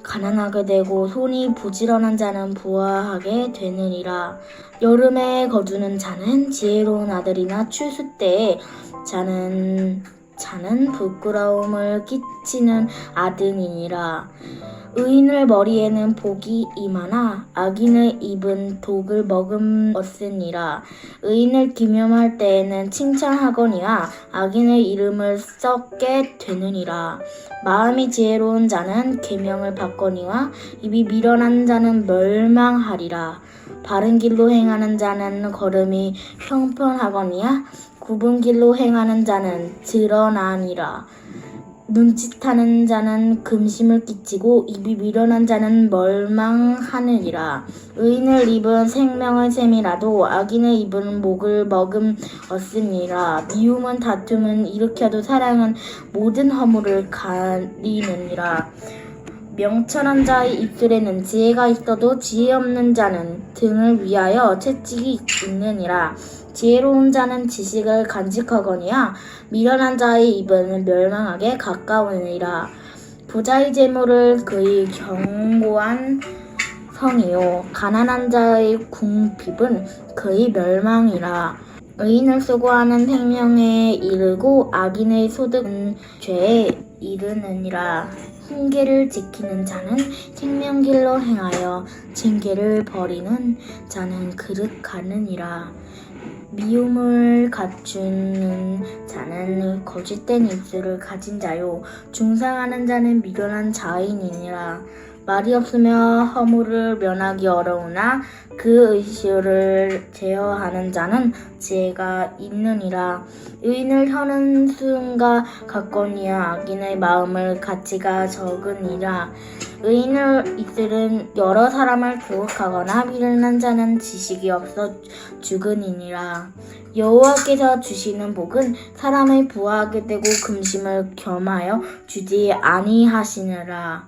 가난하게 되고 손이 부지런한 자는 부하하게 되느니라. 여름에 거두는 자는 지혜로운 아들이나 추수 때에 자는 부끄러움을 끼치는 아들이니라. 의인의 머리에는 복이 임하나 악인의 입은 독을 머금었으니라. 의인을 기념할 때에는 칭찬하거니와 악인의 이름을 썩게 되느니라. 마음이 지혜로운 자는 계명을 받거니와 입이 미련한 자는 멸망하리라. 바른 길로 행하는 자는 걸음이 평평하거니와 굽은 길로 행하는 자는 드러나니라. 눈짓하는 자는 금심을 끼치고 입이 미련한 자는 멸망하느니라. 의인을 입은 생명의 샘이라도 악인의 입은 목을 머금었으니라. 미움은 다툼은 일으켜도 사랑은 모든 허물을 가리느니라. 명철한 자의 입술에는 지혜가 있어도 지혜 없는 자는 등을 위하여 채찍이 있느니라. 지혜로운 자는 지식을 간직하거니와 미련한 자의 입은 멸망하게 가까우니라. 부자의 재물을 그의 견고한 성이요 가난한 자의 궁핍은 그의 멸망이라. 의인을 수고하는 생명에 이르고 악인의 소득은 죄에 이르느니라. 훈계를 지키는 자는 생명길로 행하여 징계를 버리는 자는 그릇가느니라. 미움을 갖추는 자는 거짓된 입술을 가진 자요 중상하는 자는 미련한 자인이니라. 말이 없으며 허물을 면하기 어려우나 그 의식을 제어하는 자는 지혜가 있느니라. 의인을 혀는 수은과 같거니와 악인의 마음을 가치가 적으니라. 의인의 입술은 여러 사람을 교육하거나 미련한 자는 지식이 없어 죽으니라. 여호와께서 주시는 복은 사람을 부하게 되고 금심을 겸하여 주지 아니하시느라.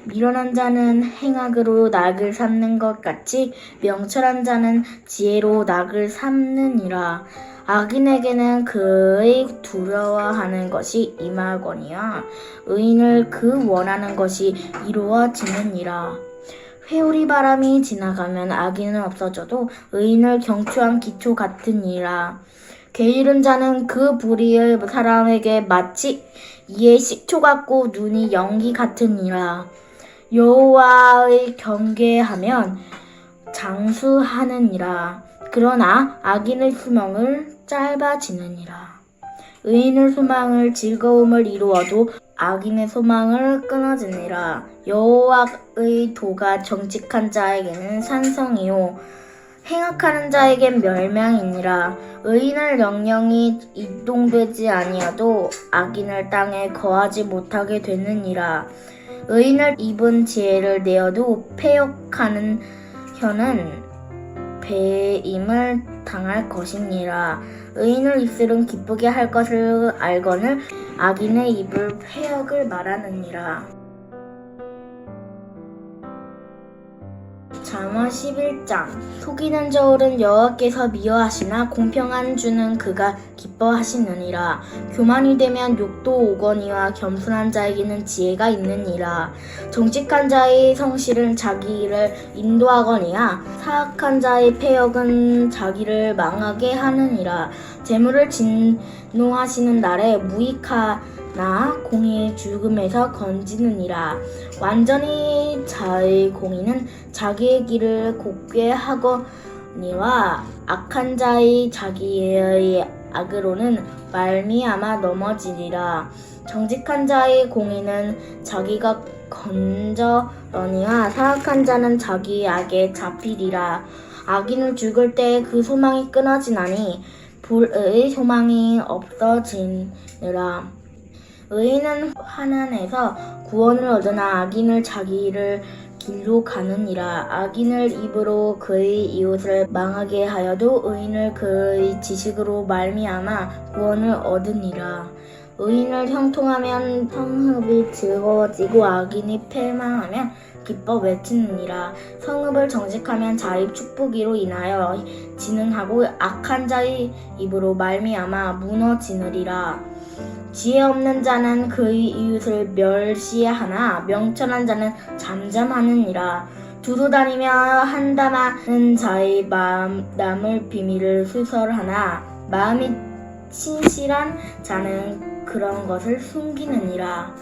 미련한 자는 행악으로 낙을 삼는 것 같이 명철한 자는 지혜로 낙을 삼느니라. 악인에게는 그의 두려워하는 것이 임하거니와 의인을 그 원하는 것이 이루어지느니라. 회오리 바람이 지나가면 악인은 없어져도 의인을 경추한 기초 같으니라. 게으른 자는 그 불의의 사람에게 마치 이의 식초 같고 눈이 연기 같으니라. 여호와의 경계하면 장수하느니라. 그러나 악인의 수명을 짧아지느니라. 의인의 소망을 즐거움을 이루어도 악인의 소망을 끊어지니라. 여호와의 도가 정직한 자에게는 산성이요 행악하는 자에겐 멸망이니라. 의인의 영영이 이동되지 아니하도 악인을 땅에 거하지 못하게 되느니라. 의인을 입은 지혜를 내어도 패역하는 혀는 배임을 당할 것이니라. 의인의 입술은 기쁘게 할 것을 알거늘 악인의 입을 패역을 말하느니라. 잠언 11장. 속이는 저울은 여호와께서 미워하시나 공평한 주는 그가 기뻐하시느니라. 교만이 되면 욕도 오거니와 겸손한 자에게는 지혜가 있느니라. 정직한 자의 성실은 자기를 인도하거니와 사악한 자의 패역은 자기를 망하게 하느니라. 재물을 진노하시는 날에 무익하나 공의 죽음에서 건지느니라. 완전히 자의 공의는 자기의 길을 곱게 하거니와 악한 자의 자기의 악으로는 말미암아 넘어지리라. 정직한 자의 공의는 자기가 건져러니와 사악한 자는 자기의 악에 잡히리라. 악인을 죽을 때 그 소망이 끊어지나니 불의 소망이 없어지느라. 의인은 환난에서 구원을 얻으나 악인을 자기를 길로 가느니라. 악인을 입으로 그의 이웃을 망하게 하여도 의인을 그의 지식으로 말미암아 구원을 얻으니라. 의인을 형통하면 성읍이 즐거워지고 악인이 패망하면 기뻐 외치느니라. 성읍을 정직하면 자의 축복으로 인하여 진흥하고 악한 자의 입으로 말미암아 무너지느리라. 지혜 없는 자는 그의 이웃을 멸시하나 명철한 자는 잠잠하느니라. 두루 다니며 한담하는 자의 마음 남을 비밀을 수설하나 마음이 신실한 자는 그런 것을 숨기느니라.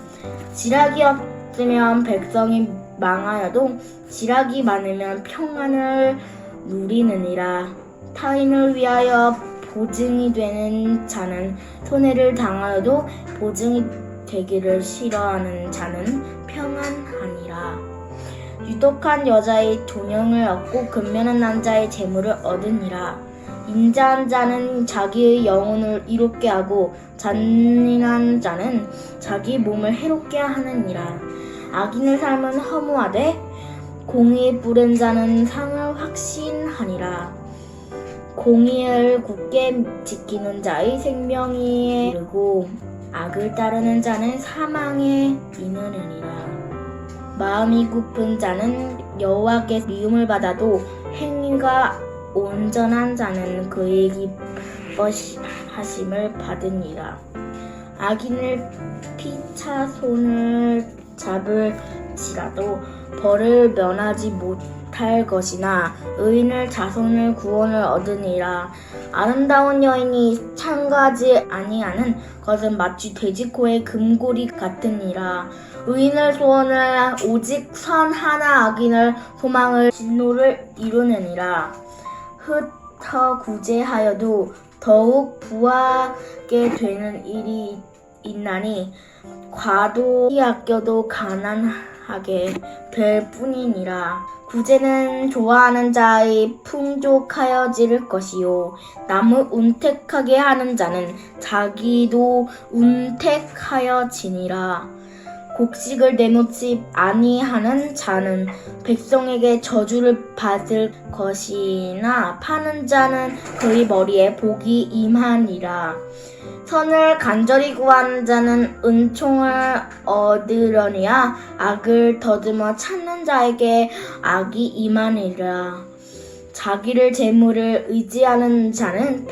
지략이 없으면 백성이 망하여도 지략이 많으면 평안을 누리느니라. 타인을 위하여 보증이 되는 자는 손해를 당하여도 보증이 되기를 싫어하는 자는 평안하니라. 유독한 여자의 존영을 얻고 근면한 남자의 재물을 얻으니라. 인자한 자는 자기의 영혼을 이롭게 하고 잔인한 자는 자기 몸을 해롭게 하느니라. 악인의 삶은 허무하되 공의에 뿌른 자는 상을 확신하니라. 공의를 굳게 지키는 자의 생명이 이르고 악을 따르는 자는 사망에 이르느니라. 마음이 고픈 자는 여호와께 미움을 받아도 행위가 온전한 자는 그의 기뻐하심을 받으니라. 악인을 피차 손을 잡을지라도 벌을 면하지 못할 것이나 의인을 자손을 구원을 얻으니라. 아름다운 여인이 참가하지 아니하는 것은 마치 돼지코의 금고리 같으니라. 의인을 소원을 오직 선 하나 악인을 소망을 진노를 이루느니라. 흩어 구제하여도 더욱 부하게 되는 일이 있나니 과도히 아껴도 가난하게 될 뿐이니라. 구제는 좋아하는 자의 풍족하여질 것이요 남을 운택하게 하는 자는 자기도 운택하여지니라. 곡식을 내놓지 아니하는 자는 백성에게 저주를 받을 것이나 파는 자는 그의 머리에 복이 임하니라. 선을 간절히 구하는 자는 은총을 얻으려니와 악을 더듬어 찾는 자에게 악이 임하니라. 자기를 재물을 의지하는 자는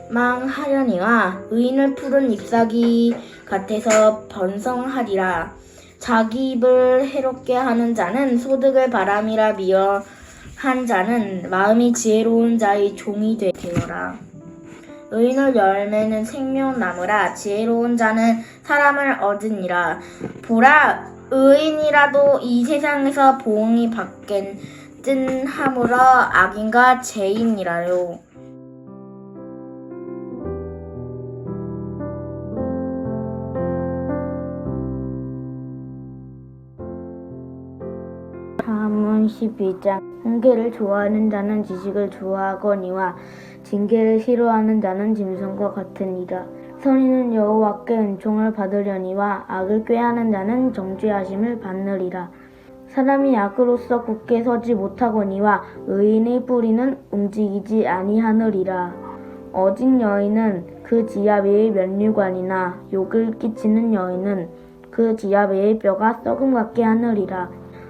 패망하려니와 의인을 푸른 잎사귀 같아서 번성하리라. 자기 입을 해롭게 하는 자는 소득을 바람이라 미워한 자는 마음이 지혜로운 자의 종이 되리라. 의인의 열매는 생명나무라. 지혜로운 자는 사람을 얻으니라. 보라, 의인이라도 이 세상에서 보응이 받겠든 하므로 악인과 죄인이라요. 잠언 12장. 훈계를 좋아하는 자는 지식을 좋아하거니와 징계를 싫어하는 자는 짐승과 같으니라. 선인은 여호와께 은총을 받으려니와 악을 꾀하는 자는 정죄하심을 받느리라. 사람이 악으로서 굳게 서지 못하거니와 의인의 뿌리는 움직이지 아니하느리라. 어진 여인은 그 지하배의 면류관이나 욕을 끼치는 여인은 그 지하배의 뼈가 썩음 같게 하느리라.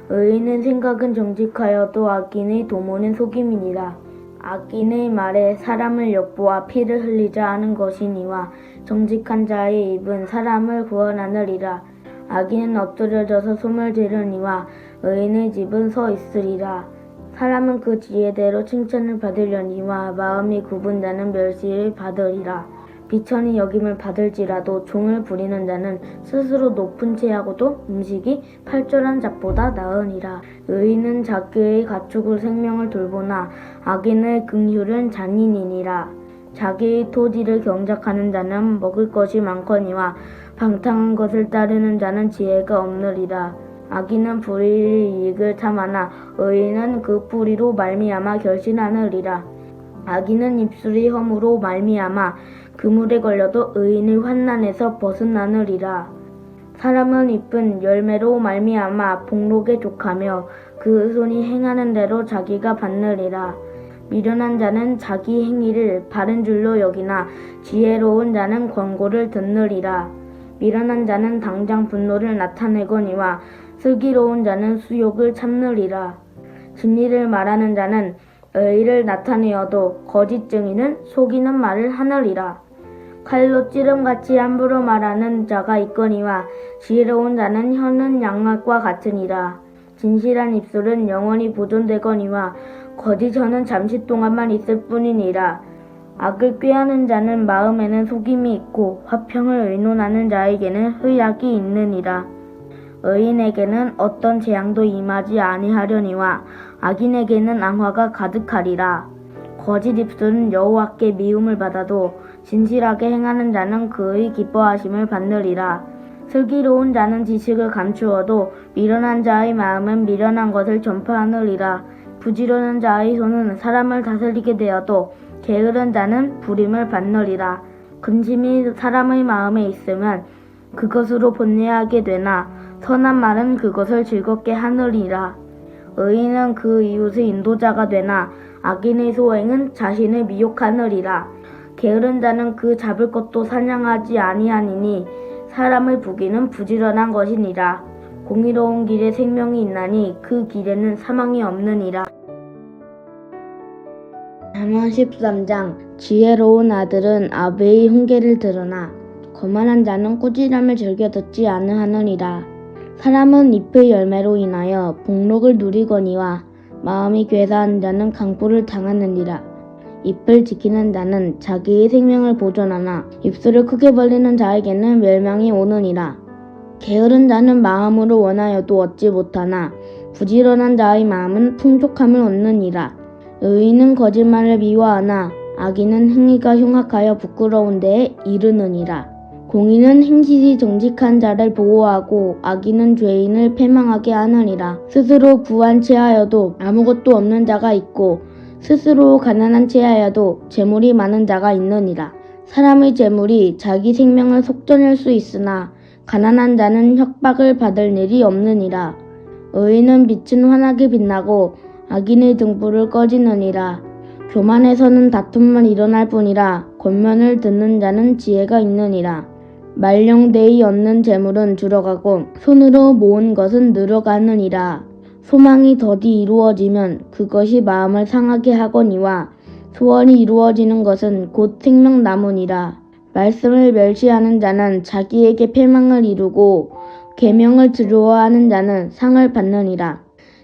의인의 생각은 정직하여도 악인의 도모는 속임이니라. 악인의 말에 사람을 엿보아 피를 흘리자 하는 것이니와 정직한 자의 입은 사람을 구원하느리라. 악인은 엎드려져서 숨을 지르니와 의인의 집은 서 있으리라. 사람은 그 지혜대로 칭찬을 받으려니와 마음이 굽은 자는 멸시를 받으리라. 비천이 여김을 받을지라도 종을 부리는 자는 스스로 높은 채하고도 음식이 팔절한 잡보다 나으니라. 의인은 자기의 가축을 생명을 돌보나 악인의 긍휼은 잔인이니라. 자기의 토지를 경작하는 자는 먹을 것이 많거니와 방탕한 것을 따르는 자는 지혜가 없느리라. 악인은 불의의 이익을 탐하나 의인은 그 뿌리로 말미암아 결실하느리라. 악인은 입술의 험으로 말미암아 그물에 걸려도 의인의 환난에서 벗어나느리라. 사람은 이쁜 열매로 말미암아 복록에 족하며 그 손이 행하는 대로 자기가 받느리라. 미련한 자는 자기 행위를 바른 줄로 여기나 지혜로운 자는 권고를 듣느리라. 미련한 자는 당장 분노를 나타내거니와 슬기로운 자는 수욕을 참느리라. 진리를 말하는 자는 의의를 나타내어도 거짓 증인은 속이는 말을 하느리라. 칼로 찌름같이 함부로 말하는 자가 있거니와 지혜로운 자는 혀는 양악과 같으니라. 진실한 입술은 영원히 보존되거니와 거짓 혀는 잠시 동안만 있을 뿐이니라. 악을 꾀하는 자는 마음에는 속임이 있고 화평을 의논하는 자에게는 의약이 있느니라. 의인에게는 어떤 재앙도 임하지 아니하려니와 악인에게는 앙화가 가득하리라. 거짓 입술은 여호와께 미움을 받아도 진실하게 행하는 자는 그의 기뻐하심을 받느리라. 슬기로운 자는 지식을 감추어도 미련한 자의 마음은 미련한 것을 전파하느리라. 부지런한 자의 손은 사람을 다스리게 되어도 게으른 자는 부림을 받느리라. 근심이 사람의 마음에 있으면 그것으로 번뇌하게 되나 선한 말은 그것을 즐겁게 하느리라. 의인은 그 이웃의 인도자가 되나 악인의 소행은 자신을 미혹하느리라. 게으른 자는 그 잡을 것도 사냥하지 아니하니니 사람의 부귀는 부지런한 것이니라. 공의로운 길에 생명이 있나니 그 길에는 사망이 없느니라. 잠언 13장. 지혜로운 아들은 아버의 훈계를 들으나 거만한 자는 꾸지람을 즐겨 듣지 아니하느니라. 사람은 잎의 열매로 인하여 복록을 누리거니와 마음이 괴사한 자는 강포를 당하느니라. 잎을 지키는 자는 자기의 생명을 보존하나 입술을 크게 벌리는 자에게는 멸망이 오느니라. 게으른 자는 마음으로 원하여도 얻지 못하나 부지런한 자의 마음은 풍족함을 얻느니라. 의인은 거짓말을 미워하나 악인은 행위가 흉악하여 부끄러운 데에 이르느니라. 공의는 행실이 정직한 자를 보호하고 악인은 죄인을 패망하게 하느니라. 스스로 부한 채하여도 아무것도 없는 자가 있고 스스로 가난한 채하여도 재물이 많은 자가 있느니라. 사람의 재물이 자기 생명을 속전할 수 있으나 가난한 자는 협박을 받을 일이 없느니라. 의인은 빛은 환하게 빛나고 악인의 등불을 꺼지느니라. 교만에서는 다툼만 일어날 뿐이라 권면을 듣는 자는 지혜가 있느니라. 말령되이 얻는 재물은 줄어가고 손으로 모은 것은 늘어가느니라. 소망이 더디 이루어지면 그것이 마음을 상하게 하거니와 소원이 이루어지는 것은 곧 생명나무니라. 말씀을 멸시하는 자는 자기에게 패망을 이루고 계명을 두려워하는 자는 상을 받느니라.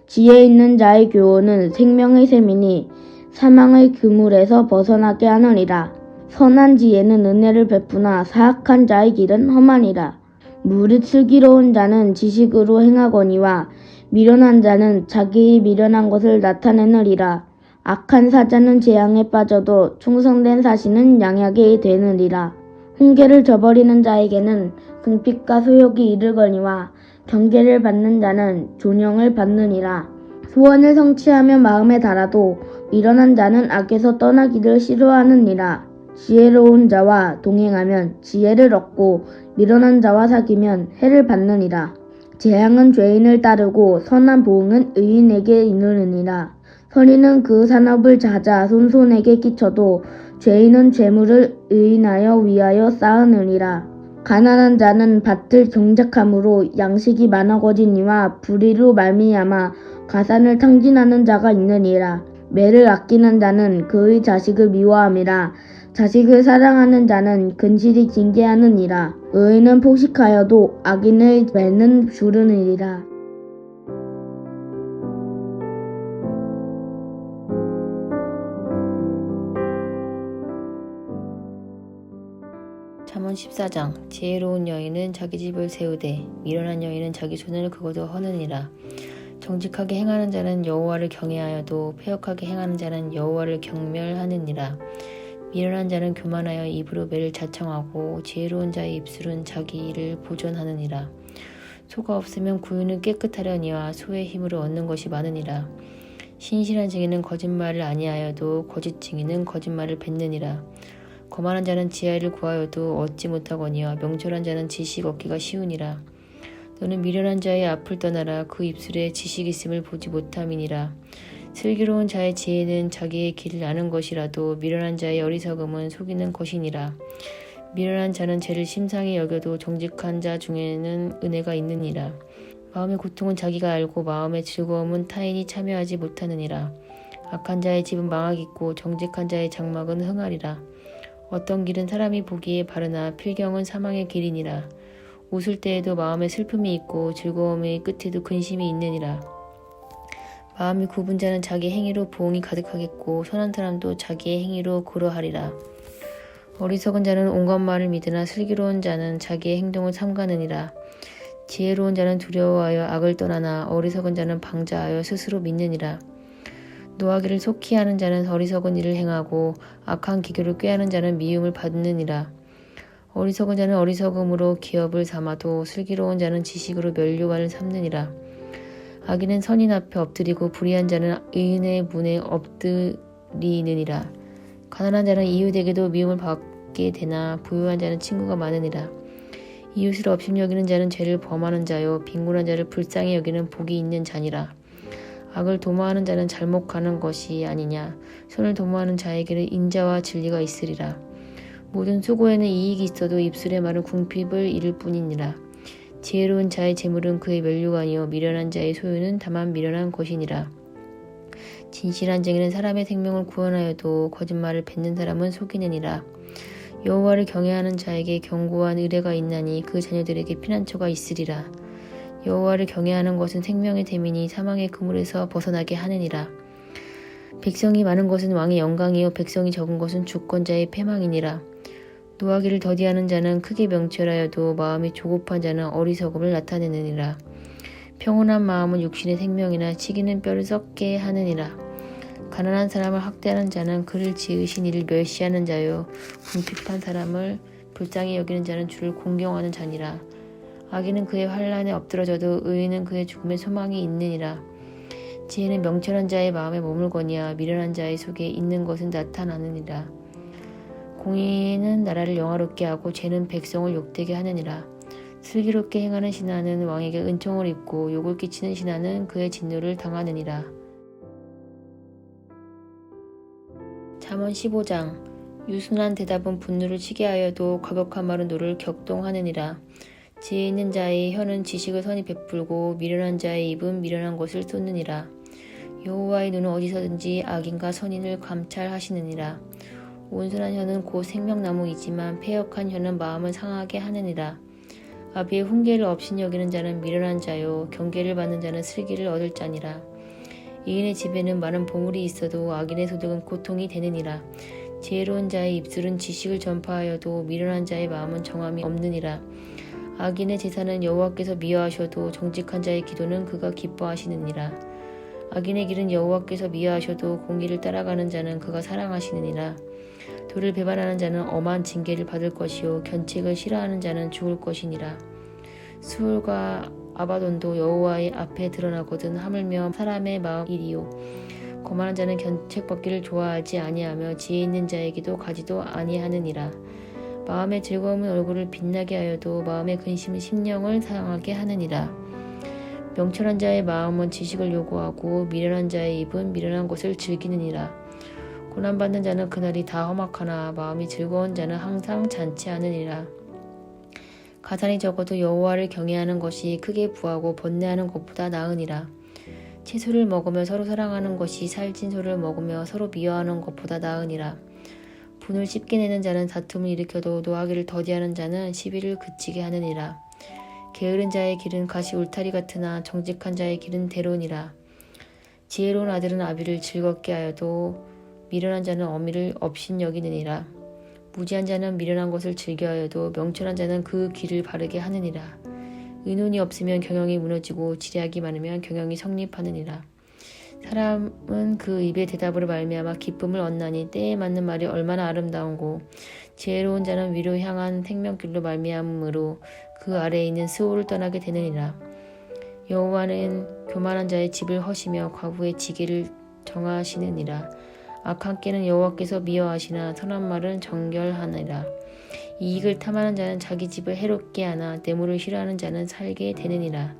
지혜 있는 자의 교훈은 생명의 샘이니 사망의 그물에서 벗어나게 하느니라. 선한 지혜는 은혜를 베푸나 사악한 자의 길은 험하니라. 무릇 슬기로운 자는 지식으로 행하거니와 미련한 자는 자기의 미련한 것을 나타내느리라. 악한 사자는 재앙에 빠져도 충성된 사신은 양약에 되느니라. 훈계를 저버리는 자에게는 궁핍과 소욕이 이르거니와 경계를 받는 자는 존영을 받느니라. 소원을 성취하며 마음에 달아도 미련한 자는 악에서 떠나기를 싫어하느니라. 지혜로운 자와 동행하면 지혜를 얻고 미련한 자와 사귀면 해를 받느니라. 재앙은 죄인을 따르고 선한 보응은 의인에게 이르느니라. 선인은 그 산업을 찾아 손손에게 끼쳐도 죄인은 재물을 의인하여 위하여 쌓으느니라. 가난한 자는 밭을 경작함으로 양식이 많아거지니와 불의로 말미암아 가산을 탕진하는 자가 있느니라. 매를 아끼는 자는 그의 자식을 미워함이라. 자식을 사랑하는 자는 근실이 징계하느니라. 의인은 폭식하여도 악인의 배는 주르느니라. 잠언 14장. 지혜로운 여인은 자기 집을 세우되 미련한 여인은 자기 손을 그거도 허느니라. 정직하게 행하는 자는 여호와를 경외하여도 패역하게 행하는 자는 여호와를 경멸하느니라. 미련한 자는 교만하여 입으로 매를 자청하고 지혜로운 자의 입술은 자기 일을 보존하느니라. 소가 없으면 구유는 깨끗하려니와 소의 힘으로 얻는 것이 많으니라. 신실한 증인은 거짓말을 아니하여도 거짓 증인은 거짓말을 뱉느니라. 거만한 자는 지혜를 구하여도 얻지 못하거니와 명철한 자는 지식 얻기가 쉬우니라. 너는 미련한 자의 앞을 떠나라. 그 입술에 지식 있음을 보지 못함이니라. 슬기로운 자의 지혜는 자기의 길을 아는 것이라도 미련한 자의 어리석음은 속이는 것이니라. 미련한 자는 죄를 심상히 여겨도 정직한 자 중에는 은혜가 있느니라. 마음의 고통은 자기가 알고 마음의 즐거움은 타인이 참여하지 못하느니라. 악한 자의 집은 망하겠고 정직한 자의 장막은 흥하리라. 어떤 길은 사람이 보기에 바르나 필경은 사망의 길이니라. 웃을 때에도 마음에 슬픔이 있고 즐거움의 끝에도 근심이 있느니라. 마음이 굽은 자는 자기 행위로 보응이 가득하겠고 선한 사람도 자기의 행위로 고려하리라. 어리석은 자는 온갖 말을 믿으나 슬기로운 자는 자기의 행동을 삼가느니라. 지혜로운 자는 두려워하여 악을 떠나나 어리석은 자는 방자하여 스스로 믿느니라. 노하기를 속히 하는 자는 어리석은 일을 행하고 악한 기교를 꾀하는 자는 미움을 받느니라. 어리석은 자는 어리석음으로 기업을 삼아도 슬기로운 자는 지식으로 면류관을 삼느니라. 악인은 선인 앞에 엎드리고 불의한 자는 의인의 문에 엎드리느니라. 가난한 자는 이웃에게도 미움을 받게 되나 부유한 자는 친구가 많으니라. 이웃을 업심여기는 자는 죄를 범하는 자요 빈곤한 자를 불쌍히 여기는 복이 있는 자니라. 악을 도모하는 자는 잘못하는 것이 아니냐. 손을 도모하는 자에게는 인자와 진리가 있으리라. 모든 수고에는 이익이 있어도 입술의 말은 궁핍을 이룰 뿐이니라. 지혜로운 자의 재물은 그의 면류관이요 미련한 자의 소유는 다만 미련한 것이니라. 진실한 증인은 사람의 생명을 구원하여도 거짓말을 뱉는 사람은 속이느니라. 여호와를 경외하는 자에게 견고한 의뢰가 있나니 그 자녀들에게 피난처가 있으리라. 여호와를 경외하는 것은 생명의 됨이니 사망의 그물에서 벗어나게 하느니라. 백성이 많은 것은 왕의 영광이요 백성이 적은 것은 주권자의 패망이니라. 노하기를 더디하는 자는 크게 명철하여도 마음이 조급한 자는 어리석음을 나타내느니라. 평온한 마음은 육신의 생명이나 치기는 뼈를 썩게 하느니라. 가난한 사람을 학대하는 자는 그를 지으신 이를 멸시하는 자요 궁핍한 사람을 불쌍히 여기는 자는 주를 공경하는 자니라. 악인은 그의 환난에 엎드러져도 의인은 그의 죽음에 소망이 있느니라. 지혜는 명철한 자의 마음에 머물거니와 미련한 자의 속에 있는 것은 나타나느니라. 공의는 나라를 영화롭게 하고 죄는 백성을 욕되게 하느니라. 슬기롭게 행하는 신하는 왕에게 은총을 입고 욕을 끼치는 신하는 그의 진노를 당하느니라. 잠언 15장. 유순한 대답은 분노를 치게 하여도 과격한 말은 노를 격동하느니라. 지혜 있는 자의 혀는 지식을 선히 베풀고 미련한 자의 입은 미련한 것을 쏟느니라. 여호와의 눈은 어디서든지 악인과 선인을 감찰하시느니라. 온순한 혀는 곧 생명나무이지만 패역한 혀는 마음을 상하게 하느니라. 아비의 훈계를 업신여기는 자는 미련한 자요 경계를 받는 자는 슬기를 얻을 자니라. 이인의 집에는 많은 보물이 있어도 악인의 소득은 고통이 되느니라. 지혜로운 자의 입술은 지식을 전파하여도 미련한 자의 마음은 정함이 없느니라. 악인의 제사는 여호와께서 미워하셔도 정직한 자의 기도는 그가 기뻐하시느니라. 악인의 길은 여호와께서 미워하셔도 공의를 따라가는 자는 그가 사랑하시느니라. 도를 배반하는 자는 엄한 징계를 받을 것이요 견책을 싫어하는 자는 죽을 것이니라. 수울과 아바돈도 여호와의 앞에 드러나거든 하물며 사람의 마음이리요. 거만한 자는 견책받기를 좋아하지 아니하며 지혜 있는 자에게도 가지도 아니하느니라. 마음의 즐거움은 얼굴을 빛나게 하여도 마음의 근심은 심령을 상하게 하느니라. 명철한 자의 마음은 지식을 요구하고 미련한 자의 입은 미련한 것을 즐기느니라. 고난받는 자는 그날이 다 험악하나 마음이 즐거운 자는 항상 잔치하느니라. 가산이 적어도 여호와를 경외하는 것이 크게 부하고 번뇌하는 것보다 나으니라. 채소를 먹으며 서로 사랑하는 것이 살찐 소를 먹으며 서로 미워하는 것보다 나으니라. 분을 쉽게 내는 자는 다툼을 일으켜도 노하기를 더디하는 자는 시비를 그치게 하느니라. 게으른 자의 길은 가시 울타리 같으나 정직한 자의 길은 대로니라. 지혜로운 아들은 아비를 즐겁게 하여도 미련한 자는 어미를 업신여기느니라. 무지한 자는 미련한 것을 즐겨하여도 명철한 자는 그 길을 바르게 하느니라. 의논이 없으면 경영이 무너지고 지략이 많으면 경영이 성립하느니라. 사람은 그 입의 대답으로 말미암아 기쁨을 얻나니 때에 맞는 말이 얼마나 아름다운고 지혜로운 자는 위로 향한 생명길로 말미암으로 그 아래에 있는 스올을 떠나게 되느니라. 여호와는 교만한 자의 집을 허시며 과부의 지게를 정하시느니라. 악한 깨는 여호와께서 미워하시나 선한 말은 정결하느니라. 이익을 탐하는 자는 자기 집을 해롭게 하나 뇌물을 싫어하는 자는 살게 되느니라.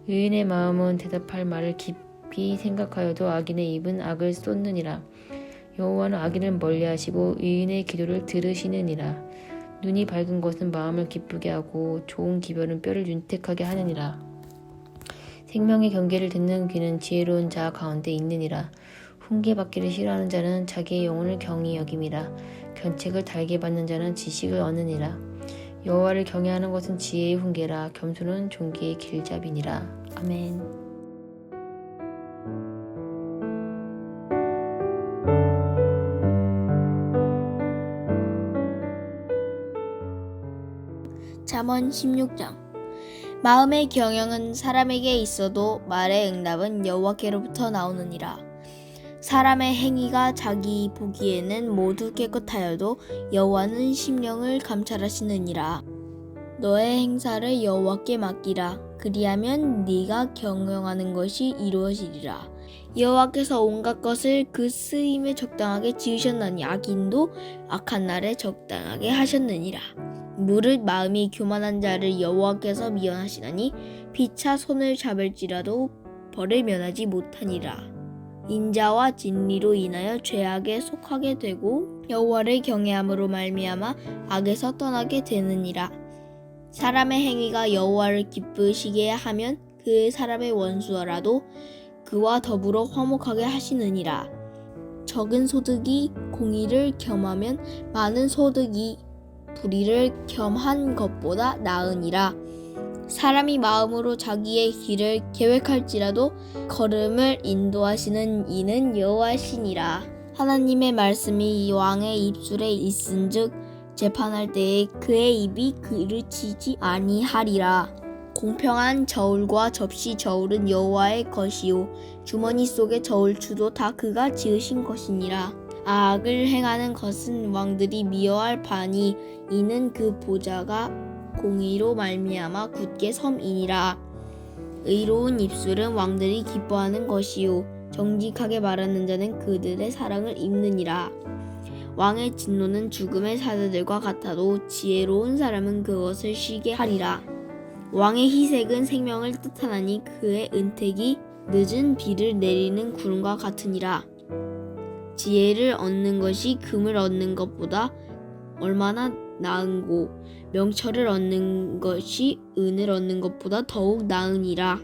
의인의 마음은 대답할 말을 깊이 생각하여도 악인의 입은 악을 쏟느니라. 여호와는 악인을 멀리하시고 의인의 기도를 들으시느니라. 눈이 밝은 것은 마음을 기쁘게 하고 좋은 기별은 뼈를 윤택하게 하느니라. 생명의 경계를 듣는 귀는 지혜로운 자 가운데 있느니라. 훈계받기를 싫어하는 자는 자기의 영혼을 경히 여김이라. 견책을 달게 받는 자는 지식을 얻느니라. 여호와를 경외하는 것은 지혜의 훈계라. 겸손은 존귀의 길잡이니라. 아멘. 잠언 16장. 마음의 경영은 사람에게 있어도 말의 응답은 여호와께로부터 나오느니라. 사람의 행위가 자기 보기에는 모두 깨끗하여도 여호와는 심령을 감찰하시느니라. 너의 행사를 여호와께 맡기라. 그리하면 네가 경영하는 것이 이루어지리라. 여호와께서 온갖 것을 그 쓰임에 적당하게 지으셨나니 악인도 악한 날에 적당하게 하셨느니라. 무릇 마음이 교만한 자를 여호와께서 미워하시나니 피차 손을 잡을지라도 벌을 면하지 못하니라. 인자와 진리로 인하여 죄악에 속하게 되고 여호와를 경외함으로 말미암아 악에서 떠나게 되느니라. 사람의 행위가 여호와를 기쁘시게 하면 그 사람의 원수라도 그와 더불어 화목하게 하시느니라. 적은 소득이 공의를 겸하면 많은 소득이 불의를 겸한 것보다 나으니라. 사람이 마음으로 자기의 길을 계획할지라도 걸음을 인도하시는 이는 여호와시니라. 하나님의 말씀이 이 왕의 입술에 있은즉 재판할 때에 그의 입이 그르치지 아니하리라. 공평한 저울과 접시 저울은 여호와의 것이요 주머니 속의 저울추도 다 그가 지으신 것이니라. 악을 행하는 것은 왕들이 미워할 바니 이는 그 보좌가 공의로 말미암아 굳게 섬이니라. 의로운 입술은 왕들이 기뻐하는 것이요 정직하게 말하는 자는 그들의 사랑을 입느니라. 왕의 진노는 죽음의 사자들과 같아도 지혜로운 사람은 그것을 쉬게 하리라. 왕의 희색은 생명을 뜻하나니 그의 은택이 늦은 비를 내리는 구름과 같으니라. 지혜를 얻는 것이 금을 얻는 것보다 얼마나 나은고 명철을 얻는 것이 은을 얻는 것보다 더욱 나으니라.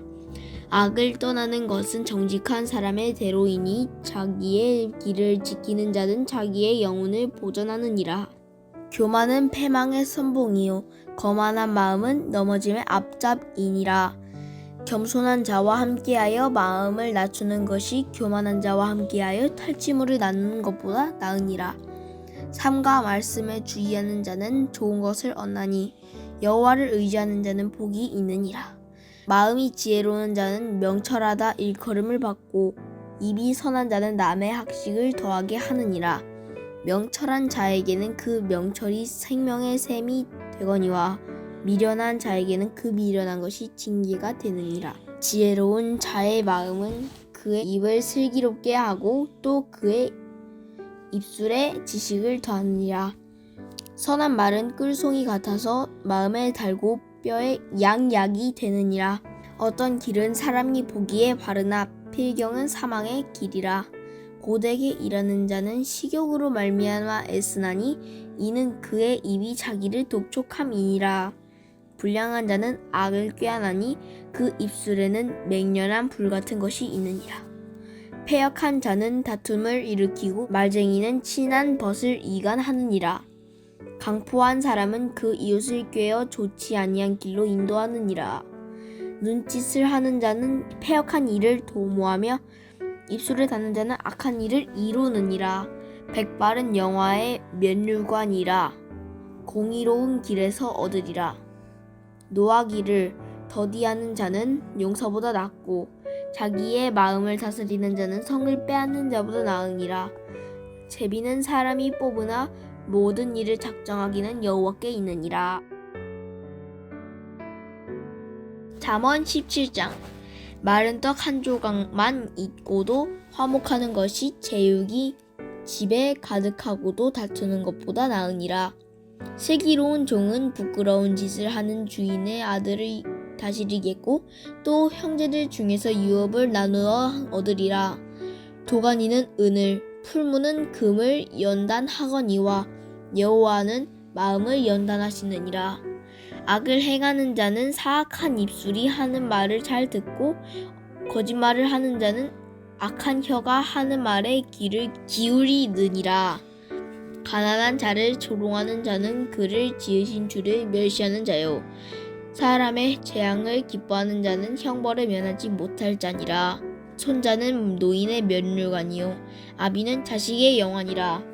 악을 떠나는 것은 정직한 사람의 대로이니 자기의 길을 지키는 자는 자기의 영혼을 보전하느니라. 교만은 패망의 선봉이요 거만한 마음은 넘어짐의 앞잡이니라. 겸손한 자와 함께하여 마음을 낮추는 것이 교만한 자와 함께하여 탈취물을 나누는 것보다 나으니라. 삼가 말씀에 주의하는 자는 좋은 것을 얻나니 여호와를 의지하는 자는 복이 있느니라. 마음이 지혜로운 자는 명철하다 일컬음을 받고 입이 선한 자는 남의 학식을 더하게 하느니라. 명철한 자에게는 그 명철이 생명의 샘이 되거니와 미련한 자에게는 그 미련한 것이 징계가 되느니라. 지혜로운 자의 마음은 그의 입을 슬기롭게 하고 또 그의 입술에 지식을 더하느니라. 선한 말은 꿀송이 같아서 마음에 달고 뼈에 양약이 되느니라. 어떤 길은 사람이 보기에 바르나 필경은 사망의 길이라. 고되게 일하는 자는 식욕으로 말미암아 애쓰나니 이는 그의 입이 자기를 독촉함이니라. 불량한 자는 악을 꾀하나니 그 입술에는 맹렬한 불 같은 것이 있느니라. 패역한 자는 다툼을 일으키고 말쟁이는 친한 벗을 이간하느니라. 강포한 사람은 그 이웃을 꾀어 좋지 아니한 길로 인도하느니라. 눈짓을 하는 자는 패역한 일을 도모하며 입술을 닫는 자는 악한 일을 이루느니라. 백발은 영화의 면류관이라. 공의로운 길에서 얻으리라. 노하기를 더디하는 자는 용사보다 낫고 자기의 마음을 다스리는 자는 성을 빼앗는 자보다 나으니라. 제비는 사람이 뽑으나 모든 일을 작정하기는 여호와께 있느니라. 잠언 17장. 마른 떡 한 조각만 있고도 화목하는 것이 제육이 집에 가득하고도 다투는 것보다 나으니라. 슬기로운 종은 부끄러운 짓을 하는 주인의 아들을 다스리겠고 또 형제들 중에서 유업을 나누어 얻으리라. 도가니는 은을 풀무는 금을 연단하거니와 여호와는 마음을 연단하시느니라. 악을 행하는 자는 사악한 입술이 하는 말을 잘 듣고 거짓말을 하는 자는 악한 혀가 하는 말에 귀를 기울이느니라. 가난한 자를 조롱하는 자는 그를 지으신 주를 멸시하는 자요 사람의 재앙을 기뻐하는 자는 형벌을 면하지 못할 자니라. 손자는 노인의 면류관이요 아비는 자식의 영환이라.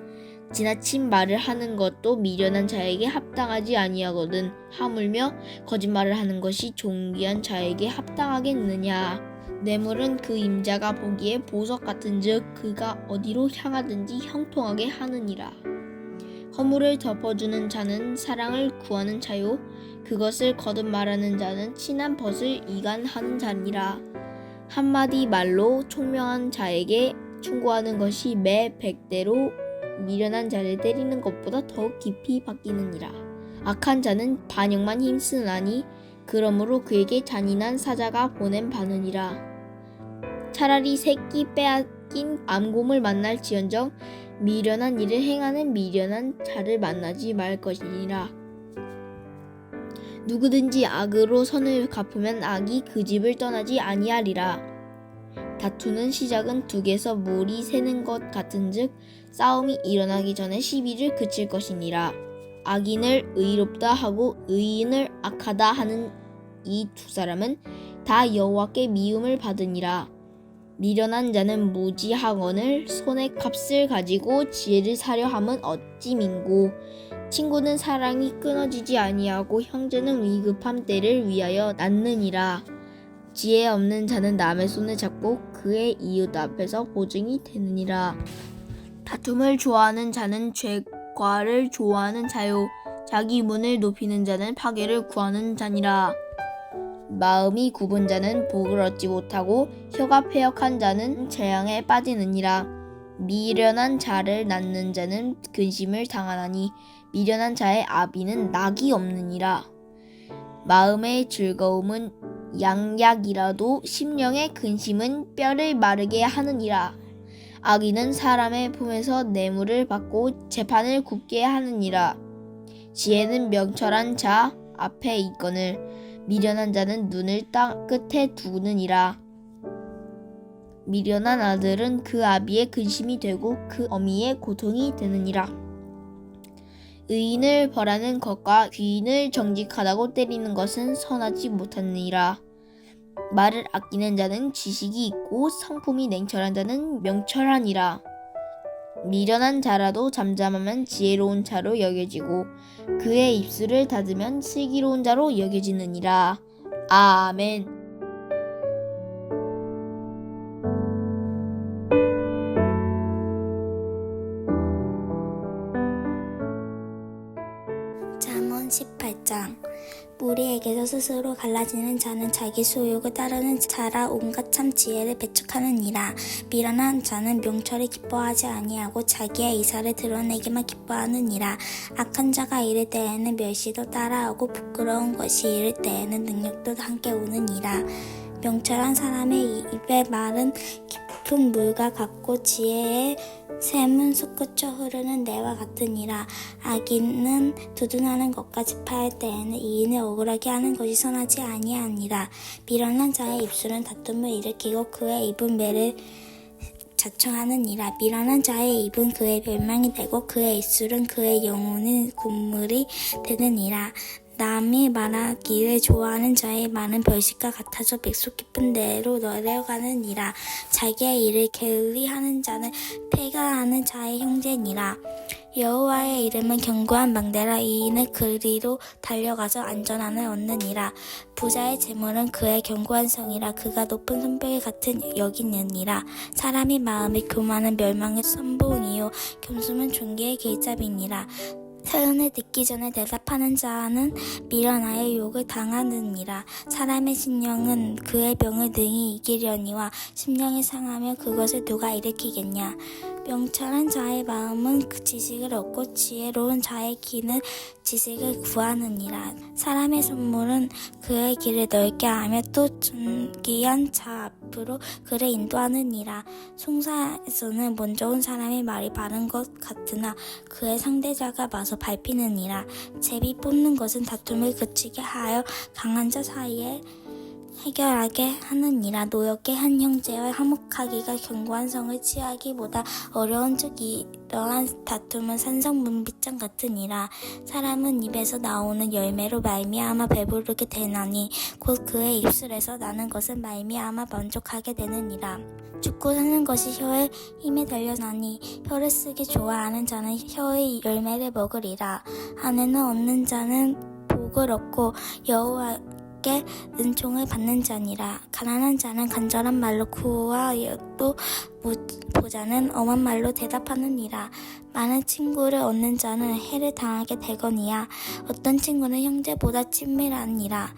지나친 말을 하는 것도 미련한 자에게 합당하지 아니하거든 하물며 거짓말을 하는 것이 존귀한 자에게 합당하겠느냐. 뇌물은 그 임자가 보기에 보석 같은즉 그가 어디로 향하든지 형통하게 하느니라. 허물을 덮어주는 자는 사랑을 구하는 자요 그것을 거듭 말하는 자는 친한 벗을 이간하는 자니라. 한마디 말로 총명한 자에게 충고하는 것이 매 100대로 미련한 자를 때리는 것보다 더욱 깊이 박히느니라. 악한 자는 반역만 힘쓰나니 그러므로 그에게 잔인한 사자가 보냄 바느니라. 차라리 새끼 빼앗긴 암곰을 만날지언정 미련한 일을 행하는 미련한 자를 만나지 말 것이니라. 누구든지 악으로 선을 갚으면 악이 그 집을 떠나지 아니하리라. 다투는 시작은 둑에서 물이 새는 것 같은즉 싸움이 일어나기 전에 시비를 그칠 것이니라. 악인을 의롭다 하고 의인을 악하다 하는 이 두 사람은 다 여호와께 미움을 받으니라. 미련한 자는 무지하거늘 손에 값을 가지고 지혜를 사려 함은 어찌 민고. 친구는 사랑이 끊어지지 아니하고 형제는 위급함 때를 위하여 낳느니라. 지혜 없는 자는 남의 손을 잡고 그의 이웃 앞에서 보증이 되느니라. 다툼을 좋아하는 자는 죄과를 좋아하는 자요, 자기 문을 높이는 자는 파괴를 구하는 자니라. 마음이 굽은 자는 복을 얻지 못하고 혀가 패역한 자는 재앙에 빠지느니라. 미련한 자를 낳는 자는 근심을 당하나니 미련한 자의 아비는 낙이 없느니라. 마음의 즐거움은 양약이라도 심령의 근심은 뼈를 마르게 하느니라. 악인은 사람의 품에서 뇌물을 받고 재판을 굽게 하느니라. 지혜는 명철한 자 앞에 있거늘 미련한 자는 눈을 땅 끝에 두느니라. 미련한 아들은 그 아비의 근심이 되고 그 어미의 고통이 되느니라. 의인을 벌하는 것과 귀인을 정직하다고 때리는 것은 선하지 못하느니라. 말을 아끼는 자는 지식이 있고 성품이 냉철한 자는 명철하니라. 미련한 자라도 잠잠하면 지혜로운 자로 여겨지고 그의 입술을 닫으면 슬기로운 자로 여겨지느니라. 아멘. 잠언 18장. 무리에게서 스스로 갈라지는 자는 자기 소욕을 따르는 자라 온갖 참 지혜를 배척하느니라. 미련한 자는 명철을 기뻐하지 아니하고 자기의 이사를 드러내기만 기뻐하느니라. 악한 자가 이를 때에는 멸시도 따라오고 부끄러운 것이 이를 때에는 능력도 함께 오느니라. 명철한 사람의 입의 말은 깊은 물과 같고 지혜의 샘은 솟구쳐 흐르는 내와 같으니라. 악인은 두둔하는 것과 집하할 때에는 이인을 억울하게 하는 것이 선하지 아니하니라. 미련한 자의 입술은 다툼을 일으키고 그의 입은 매를 자청하느니라. 미련한 자의 입은 그의 멸망이 되고 그의 입술은 그의 영혼의 곶물이 되느니라. 남이 말하기를 좋아하는 자의 말은 벌식과 같아서 백속 깊은 데로 내려가느니라. 자기의 일을 게을리하는 자는 패가하는 자의 형제니라. 여호와의 이름은 견고한 망대라. 이인은 그리로 달려가서 안전함을 얻느니라. 부자의 재물은 그의 견고한 성이라. 그가 높은 성벽에 같은 여기느니라. 사람의 마음이 교만은 멸망의 선봉이요 겸손은 존귀의 길잡이니라. 사연을 듣기 전에 대답하는 자는 미련하여 욕을 당하느니라. 사람의 심령은 그의 병을 능히 이기려니와 심령이 상하면 그것을 누가 일으키겠냐. 명철한 자의 마음은 그 지식을 얻고 지혜로운 자의 귀는 지식을 구하느니라. 사람의 선물은 그의 길을 넓게 하며 또 존귀한 자 앞으로 그를 인도하느니라. 송사에서는 먼저 온 사람의 말이 바른 것 같으나 그의 상대자가 마서 밟히느니라. 제비 뽑는 것은 다툼을 그치게 하여 강한 자 사이에 해결하게 하느니라. 노엽게 한 형제와 화목하기가 견고한 성을 취하기보다 어려운 즉 이러한 다툼은 산성 문빗장 같으니라. 사람은 입에서 나오는 열매로 말미암아 배부르게 되나니 곧 그의 입술에서 나는 것은 말미암아 만족하게 되느니라. 죽고 사는 것이 혀의 힘에 달려나니 혀를 쓰기 좋아하는 자는 혀의 열매를 먹으리라. 아내는 얻는 자는 복을 얻고 여호와께 은총을 받는 자니라. 가난한 자는 간절한 말로 구하여도 보자는 엄한 말로 대답하느니라. 많은 친구를 얻는 자는 해를 당하게 되거니와 어떤 친구는 형제보다 친밀하니라.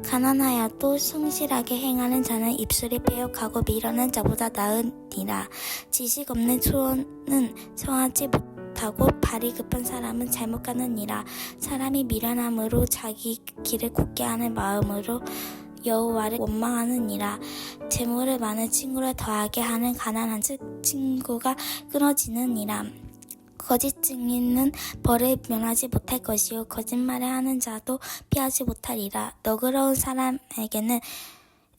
가난하여도 성실하게 행하는 자는 입술이 빼역하고 미련한 자보다 나으니라. 지식 없는 소원은 성하지 못하고 발이 급한 사람은 잘못 가느니라. 사람이 미련함으로 자기 길을 굳게 하는 마음으로 여호와를 원망하느니라. 재물을 많은 친구를 더하게 하는 가난한 친구가 끊어지느니라. 거짓 증인은 벌을 면하지 못할 것이요 거짓말을 하는 자도 피하지 못하리라. 너그러운 사람에게는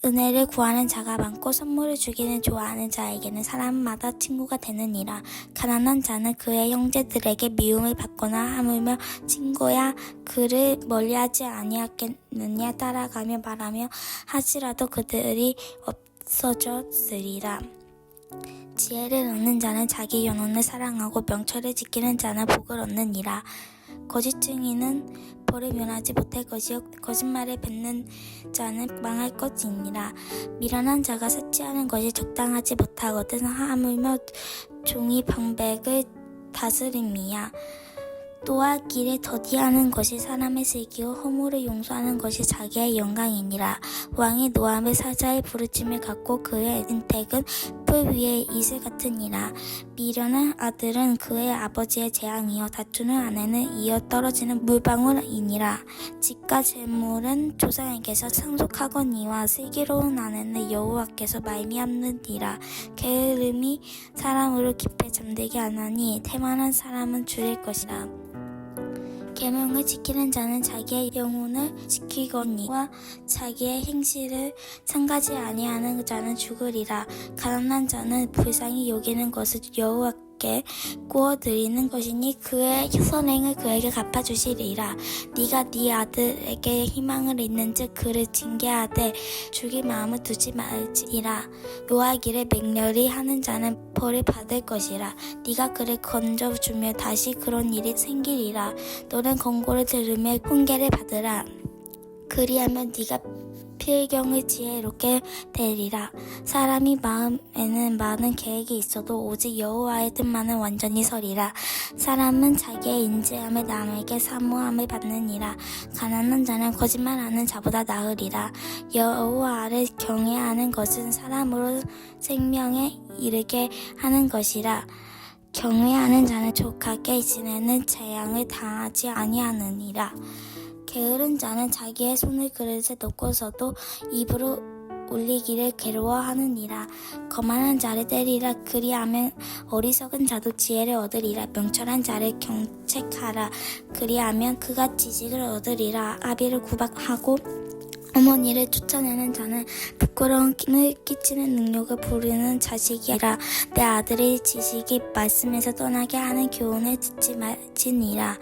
은혜를 구하는 자가 많고 선물을 주기는 좋아하는 자에게는 사람마다 친구가 되느니라. 가난한 자는 그의 형제들에게 미움을 받거나 하물며 친구야 그를 멀리하지 아니하겠느냐 따라가며 말하며 하지라도 그들이 없어졌으리라. 지혜를 얻는 자는 자기 영혼을 사랑하고 명철을 지키는 자는 복을 얻느니라. 거짓 증인은 벌을 면하지 못할 것이요 거짓말을 뱉는 자는 망할 것이니라. 미련한 자가 사치하는 것이 적당하지 못하거든 하물며 종이 방백을 다스림이야. 또한 길에 더디하는 것이 사람의 슬기요 허물을 용서하는 것이 자기의 영광이니라. 왕이 노함을 사자의 부르짐을 갖고 그의 은택은 풀 위의 이슬 같으니라. 미련한 아들은 그의 아버지의 재앙이요 다투는 아내는 이어 떨어지는 물방울이니라. 집과 재물은 조상에게서 상속하거니와 슬기로운 아내는 여호와께서 말미암느니라. 게으름이 사람으로 깊이 잠들게 하나니 태만한 사람은 줄일 것이라. 계명을 지키는 자는 자기의 영혼을 지키거니와 자기의 행실을 상가지 아니하는 자는 죽으리라. 가난한 자는 불쌍히 여기는 것을 여호와께 구워드리는 것이니 그의 선행을 그에게 갚아주시리라. 네가 네 아들에게 희망을 잇는즉 그를 징계하되 죽일 마음을 두지 말지니라. 노하기를 맹렬히 하는 자는 벌을 받을 것이라. 네가 그를 건져주며 다시 그런 일이 생기리라. 너는 권고를 들으며 훈계를 받으라. 그리하면 네가 필경을 지혜롭게 되리라. 사람이 마음에는 많은 계획이 있어도 오직 여호와의 뜻만은 완전히 서리라. 사람은 자기의 인지함에 남에게 사모함을 받느니라. 가난한 자는 거짓말하는 자보다 나으리라. 여호와를 경외하는 것은 사람으로 생명에 이르게 하는 것이라. 경외하는 자는 족하게 지내는 재앙을 당하지 아니하느니라. 게으른 자는 자기의 손을 그릇에 넣고서도 입으로 올리기를 괴로워하느니라. 거만한 자를 때리라. 그리하면 어리석은 자도 지혜를 얻으리라. 명철한 자를 경책하라. 그리하면 그가 지식을 얻으리라. 아비를 구박하고 어머니를 쫓아내는 자는 부끄러움을 끼치는 능력을 부르는 자식이라. 내 아들의 지식이 말씀에서 떠나게 하는 교훈을 듣지 말지니라.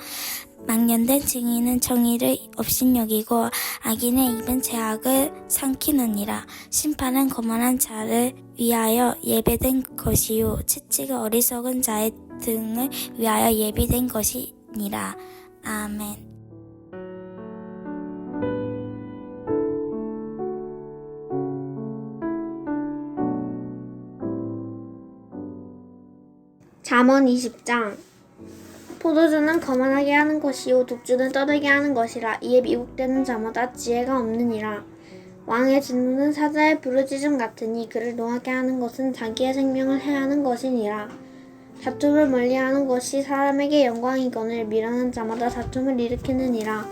망령된 증인은 정의를 업신여기고 악인의 입은 죄악을 삼키느니라. 심판은 거만한 자를 위하여 예배된 것이요 채찍은 어리석은 자의 등을 위하여 예비된 것이니라. 아멘. 잠언 20장. 포도주는 거만하게 하는 것이요 독주는 떠들게 하는 것이라. 이에 미혹되는 자마다 지혜가 없느니라. 왕의 진노는 사자의 부르짖음 같으니 그를 노하게 하는 것은 자기의 생명을 해하는 것이니라. 다툼을 멀리하는 것이 사람에게 영광이거늘 미련한 자마다 다툼을 일으키느니라.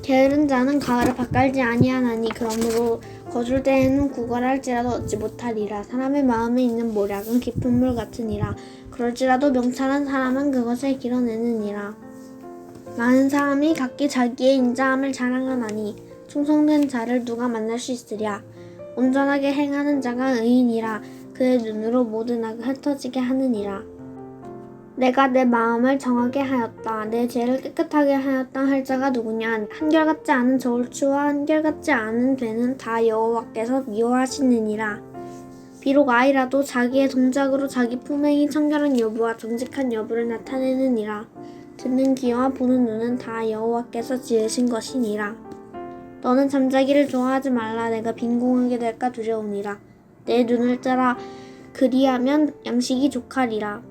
게으른 자는 가을을 밭갈지 아니하나니 그러므로 거줄 때에는 구걸할지라도 얻지 못하리라. 사람의 마음에 있는 모략은 깊은 물 같으니라. 그럴지라도 명철한 사람은 그것을 길어내느니라. 많은 사람이 각기 자기의 인자함을 자랑하나니 충성된 자를 누가 만날 수 있으랴. 온전하게 행하는 자가 의인이라. 그의 눈으로 모든 악을 흩어지게 하느니라. 내가 내 마음을 정하게 하였다. 내 죄를 깨끗하게 하였다 할 자가 누구냐. 한결같지 않은 저울추와 한결같지 않은 배는 다 여호와께서 미워하시느니라. 비록 아이라도 자기의 동작으로 자기 품행이 청결한 여부와 정직한 여부를 나타내느니라. 듣는 귀와 보는 눈은 다 여호와께서 지으신 것이니라. 너는 잠자기를 좋아하지 말라. 내가 빈궁하게 될까 두려우니라. 내 눈을 뜨라. 그리하면 양식이 족하리라.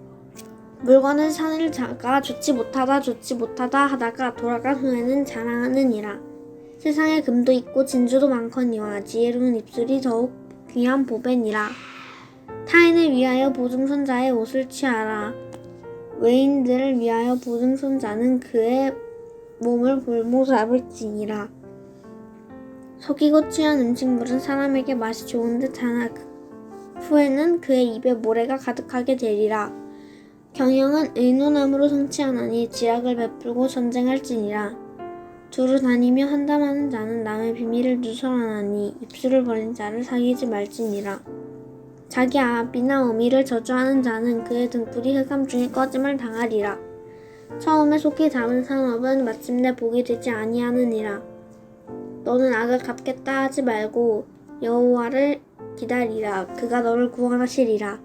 물건은 산을 자가 좋지 못하다 하다가 돌아간 후에는 자랑하느니라. 세상에 금도 있고 진주도 많거니와 지혜로운 입술이 더욱 귀한 보배니라. 타인을 위하여 보증선 자의 옷을 취하라. 외인들을 위하여 보증선 자는 그의 몸을 볼모 잡을지니라. 속이고 취한 음식물은 사람에게 맛이 좋은 듯하나 후에는 그의 입에 모래가 가득하게 되리라. 경영은 의논함으로 성취하나니 지략을 베풀고 전쟁할지니라. 두루 다니며 한담하는 자는 남의 비밀을 누설하나니 입술을 벌린 자를 사귀지 말지니라. 자기 아비나 어미를 저주하는 자는 그의 등불이 흑암 중에 꺼짐을 당하리라. 처음에 속히 잡은 산업은 마침내 복이 되지 아니하느니라. 너는 악을 갚겠다 하지 말고 여호와를 기다리라. 그가 너를 구원하시리라.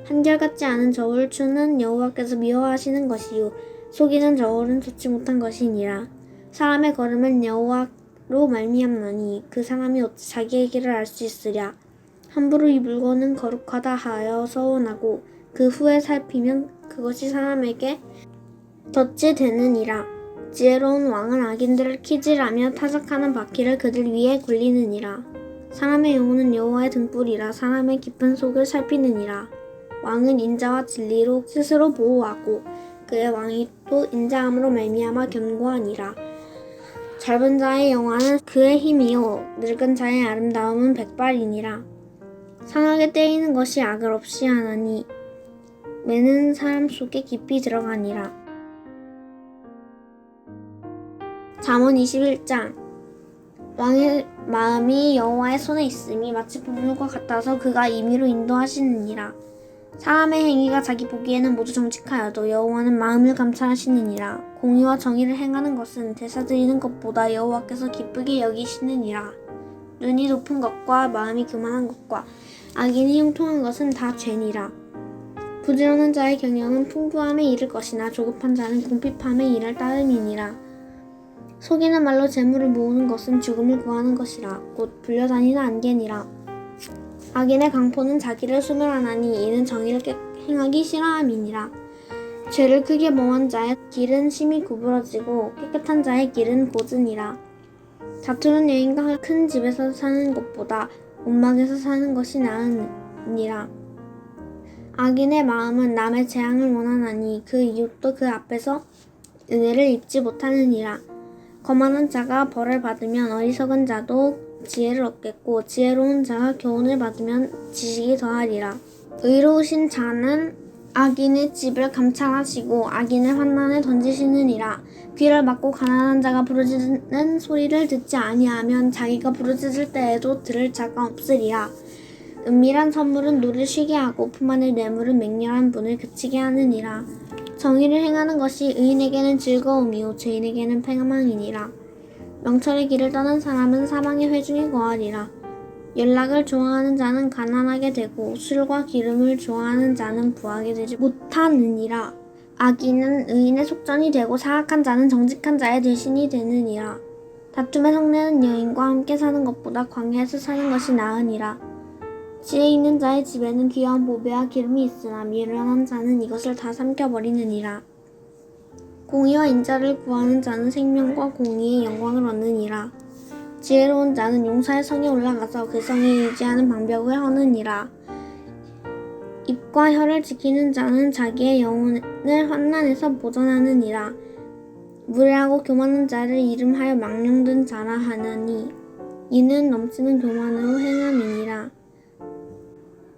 한결같지 않은 저울을 추는 여호와께서 미워하시는 것이요 속이는 저울은 좋지 못한 것이니라. 사람의 걸음은 여호와로 말미암나니 그 사람이 어찌 자기의 길을 알 수 있으랴. 함부로 이 물건은 거룩하다 하여 서원하고 그 후에 살피면 그것이 사람에게 덫이 되느니라. 지혜로운 왕은 악인들을 키질하며 타작하는 바퀴를 그들 위에 굴리느니라. 사람의 영혼은 여호와의 등불이라. 사람의 깊은 속을 살피느니라. 왕은 인자와 진리로 스스로 보호하고 그의 왕이 또 인자함으로 말미암아 견고하니라. 젊은 자의 영화는 그의 힘이요 늙은 자의 아름다움은 백발이니라. 상하게 때리는 것이 악을 없이 하나니 매는 사람 속에 깊이 들어가니라. 잠언 21장. 왕의 마음이 여호와의 손에 있음이 마치 보물과 같아서 그가 임의로 인도하시느니라. 사람의 행위가 자기 보기에는 모두 정직하여도 여호와는 마음을 감찰하시느니라. 공의와 정의를 행하는 것은 제사 드리는 것보다 여호와께서 기쁘게 여기시느니라. 눈이 높은 것과 마음이 교만한 것과 악인이 형통한 것은 다 죄니라. 부지런한 자의 경영은 풍부함에 이를 것이나 조급한 자는 궁핍함에 이를 따름이니라. 속이는 말로 재물을 모으는 것은 죽음을 구하는 것이라. 곧 불려다니는 안개니라. 악인의 강포는 자기를 소멸하나니 이는 정의를 행하기 싫어함이니라. 죄를 크게 범한 자의 길은 심히 구부러지고 깨끗한 자의 길은 고즈니라. 다투는 여인과 큰 집에서 사는 것보다 온막에서 사는 것이 나으니라. 악인의 마음은 남의 재앙을 원하나니 그 이웃도 그 앞에서 은혜를 입지 못하느니라. 거만한 자가 벌을 받으면 어리석은 자도 지혜를 얻겠고 지혜로운 자가 교훈을 받으면 지식이 더하리라. 의로우신 자는 악인의 집을 감찰하시고 악인을 환난에 던지시느니라. 귀를 막고 가난한 자가 부르짖는 소리를 듣지 아니하면 자기가 부르짖을 때에도 들을 자가 없으리라. 은밀한 선물은 노를 쉬게 하고 품 안의 뇌물은 맹렬한 분을 그치게 하느니라. 정의를 행하는 것이 의인에게는 즐거움이요 죄인에게는 패망이니라. 명철의 길을 떠난 사람은 사망의 회중에 거하리라. 연락을 좋아하는 자는 가난하게 되고 술과 기름을 좋아하는 자는 부하게 되지 못하느니라. 악인은 의인의 속전이 되고 사악한 자는 정직한 자의 대신이 되느니라. 다툼에 성내는 여인과 함께 사는 것보다 광야에서 사는 것이 나으니라. 지혜 있는 자의 집에는 귀한 보배와 기름이 있으나 미련한 자는 이것을 다 삼켜버리느니라. 공의와 인자를 구하는 자는 생명과 공의의 영광을 얻느니라. 지혜로운 자는 용사의 성에 올라가서 그 성에 유지하는 방벽을 허느니라. 입과 혀를 지키는 자는 자기의 영혼을 환난에서 보전하느니라. 무례하고 교만한 자를 이름하여 망령된 자라 하나니 이는 넘치는 교만으로 행함이니라.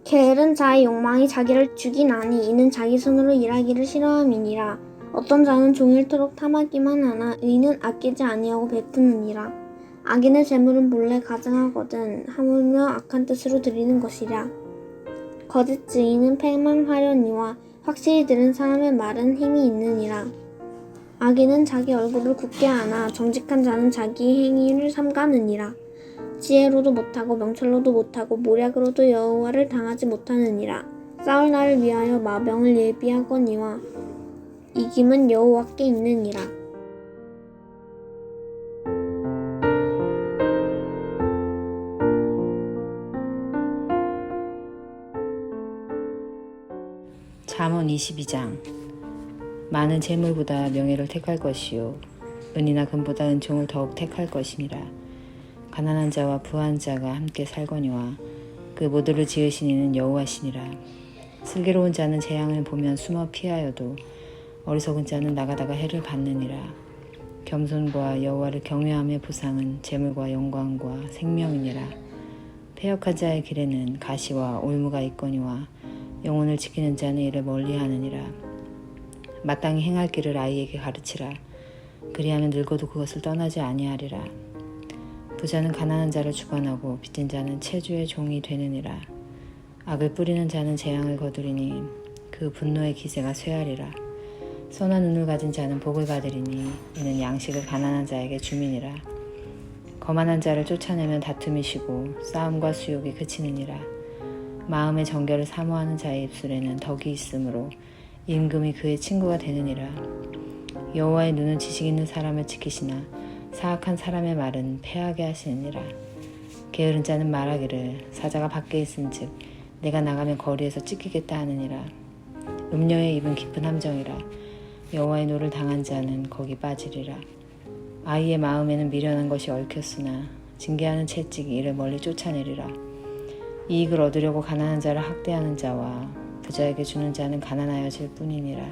게으른 자의 욕망이 자기를 죽이나니 이는 자기 손으로 일하기를 싫어함이니라. 어떤 자는 종일토록 탐하기만 하나 의인은 아끼지 아니하고 베푸느니라. 악인의 재물은 몰래 가증하거든 하물며 악한 뜻으로 드리는 것이랴. 거짓 증인은 패망하려니와 확실히 들은 사람의 말은 힘이 있느니라. 악인은 자기 얼굴을 굳게 하나 정직한 자는 자기 행위를 삼가느니라. 지혜로도 못하고 명철로도 못하고 모략으로도 여호와를 당하지 못하느니라. 싸울 날을 위하여 마병을 예비하거니와 이김은 여호와께 있느니라. 잠언 22장. 많은 재물보다 명예를 택할 것이요 은이나 금보다 은총을 더욱 택할 것이니라. 가난한 자와 부한 자가 함께 살거니와 그 모두를 지으신 이는 여호와시니라. 슬기로운 자는 재앙을 보면 숨어 피하여도 어리석은 자는 나가다가 해를 받느니라. 겸손과 여호와를 경외함의 보상은 재물과 영광과 생명이니라. 패역한 자의 길에는 가시와 올무가 있거니와 영혼을 지키는 자는 이를 멀리하느니라. 마땅히 행할 길을 아이에게 가르치라. 그리하면 늙어도 그것을 떠나지 아니하리라. 부자는 가난한 자를 주관하고 빚진 자는 체주의 종이 되느니라. 악을 뿌리는 자는 재앙을 거두리니 그 분노의 기세가 쇠하리라. 선한 눈을 가진 자는 복을 받으리니 이는 양식을 가난한 자에게 주민이라. 거만한 자를 쫓아내면 다툼이 쉬고 싸움과 수욕이 그치느니라. 마음의 정결을 사모하는 자의 입술에는 덕이 있으므로 임금이 그의 친구가 되느니라. 여호와의 눈은 지식 있는 사람을 지키시나 사악한 사람의 말은 패하게 하시느니라. 게으른 자는 말하기를 사자가 밖에 있은즉 내가 나가면 거리에서 찢기겠다 하느니라. 음녀의 입은 깊은 함정이라. 여호와의 노를 당한 자는 거기 빠지리라. 아이의 마음에는 미련한 것이 얽혔으나 징계하는 채찍이 이를 멀리 쫓아내리라. 이익을 얻으려고 가난한 자를 학대하는 자와 부자에게 주는 자는 가난하여질 뿐이니라.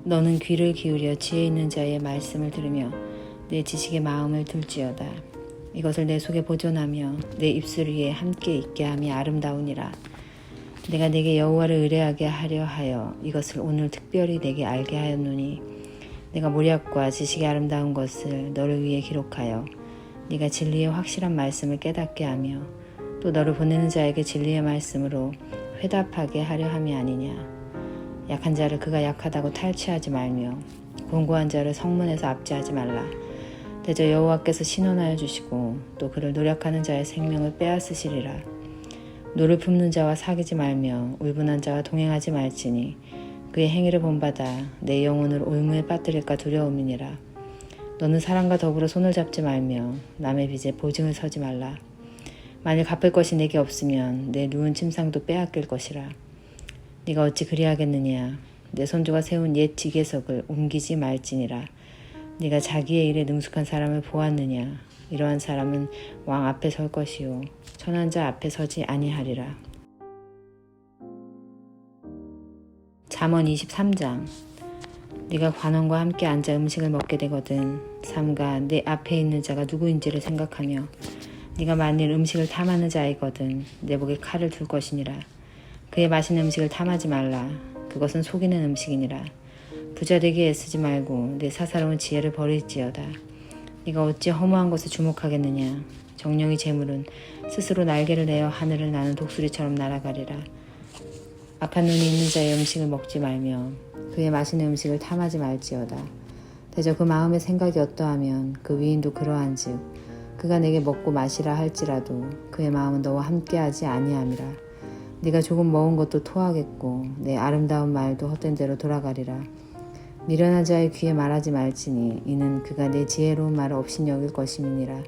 너는 귀를 기울여 지혜 있는 자의 말씀을 들으며 내 지식의 마음을 둘지어다. 이것을 내 속에 보존하며 내 입술 위에 함께 있게 함이 아름다우니라. 내가 내게 여호와를 의뢰하게 하려 하여 이것을 오늘 특별히 내게 알게 하였노니 내가 모략과 지식의 아름다운 것을 너를 위해 기록하여 네가 진리의 확실한 말씀을 깨닫게 하며 또 너를 보내는 자에게 진리의 말씀으로 회답하게 하려 함이 아니냐. 약한 자를 그가 약하다고 탈취하지 말며 곤고한 자를 성문에서 압제하지 말라. 대저 여호와께서 신원하여 주시고 또 그를 노력하는 자의 생명을 빼앗으시리라. 노를 품는 자와 사귀지 말며 울분한 자와 동행하지 말지니 그의 행위를 본받아 내 영혼을 올무에 빠뜨릴까 두려움이니라. 너는 사람과 더불어 손을 잡지 말며 남의 빚에 보증을 서지 말라. 만일 갚을 것이 내게 없으면 내 누운 침상도 빼앗길 것이라. 네가 어찌 그리하겠느냐. 내 손주가 세운 옛 지계석을 옮기지 말지니라. 네가 자기의 일에 능숙한 사람을 보았느냐. 이러한 사람은 왕 앞에 설 것이요 천한 자 앞에 서지 아니하리라. 잠언 23장. 네가 관원과 함께 앉아 음식을 먹게 되거든 삼가 내 앞에 있는 자가 누구인지를 생각하며 네가 만일 음식을 탐하는 자이거든 내 목에 칼을 둘 것이니라. 그의 맛있는 음식을 탐하지 말라. 그것은 속이는 음식이니라. 부자 되게 애쓰지 말고 내 사사로운 지혜를 버릴지어다. 네가 어찌 허무한 것에 주목하겠느냐. 정령의 재물은 스스로 날개를 내어 하늘을 나는 독수리처럼 날아가리라. 악한 눈이 있는 자의 음식을 먹지 말며 그의 맛있는 음식을 탐하지 말지어다. 대저 그 마음의 생각이 어떠하면 그 위인도 그러한즉 그가 내게 먹고 마시라 할지라도 그의 마음은 너와 함께하지 아니함이라. 네가 조금 먹은 것도 토하겠고 내 아름다운 말도 헛된 대로 돌아가리라. 미련한 자의 귀에 말하지 말지니 이는 그가 내 지혜로운 말을 업신여길 것임이니라.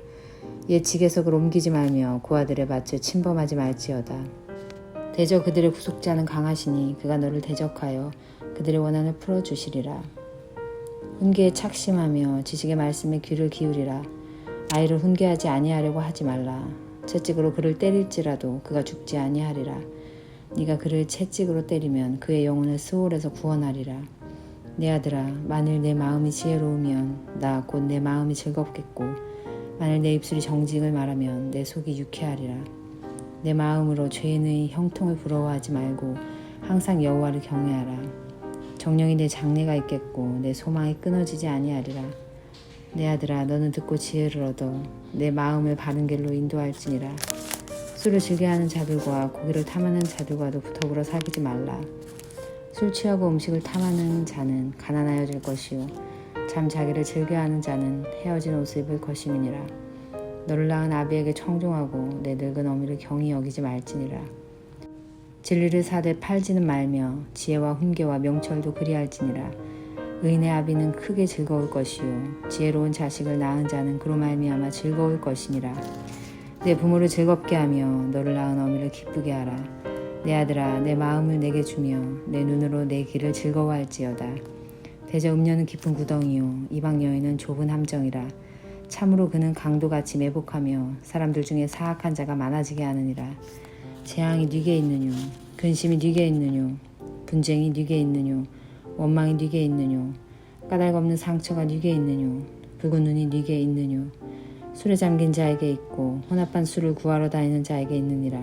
옛 지계석을 옮기지 말며 그 아들의 밭을 침범하지 말지어다. 대저 그들의 구속자는 강하시니 그가 너를 대적하여 그들의 원한을 풀어주시리라. 훈계에 착심하며 지식의 말씀에 귀를 기울이라. 아이를 훈계하지 아니하려고 하지 말라. 채찍으로 그를 때릴지라도 그가 죽지 아니하리라. 네가 그를 채찍으로 때리면 그의 영혼을 스올에서 구원하리라. 내 아들아, 만일 내 마음이 지혜로우면 나 곧 내 마음이 즐겁겠고 만일 내 입술이 정직을 말하면 내 속이 유쾌하리라. 내 마음으로 죄인의 형통을 부러워하지 말고 항상 여호와를 경외하라. 정령이 내 장래가 있겠고 내 소망이 끊어지지 아니하리라. 내 아들아, 너는 듣고 지혜를 얻어 내 마음을 바른 길로 인도할지니라. 술을 즐겨하는 자들과 고기를 탐하는 자들과도 더불어 사귀지 말라. 술 취하고 음식을 탐하는 자는 가난하여질 것이요 잠자기를 즐겨하는 자는 헤어진 옷을 입을 것임이니라. 너를 낳은 아비에게 청종하고 내 늙은 어미를 경히 여기지 말지니라. 진리를 사되 팔지는 말며 지혜와 훈계와 명철도 그리할지니라. 의인의 아비는 크게 즐거울 것이요 지혜로운 자식을 낳은 자는 그로 말미암아 즐거울 것이니라. 내 부모를 즐겁게 하며 너를 낳은 어미를 기쁘게 하라. 내 아들아, 내 마음을 내게 주며 내 눈으로 내 길을 즐거워할지어다. 대저 음녀는 깊은 구덩이요 이방 여인은 좁은 함정이라. 참으로 그는 강도같이 매복하며 사람들 중에 사악한 자가 많아지게 하느니라. 재앙이 네게 있느뇨 근심이 네게 있느뇨 분쟁이 네게 있느뇨 원망이 네게 있느뇨 까닭 없는 상처가 네게 있느뇨 붉은 눈이 네게 있느뇨 술에 잠긴 자에게 있고 혼합한 술을 구하러 다니는 자에게 있느니라.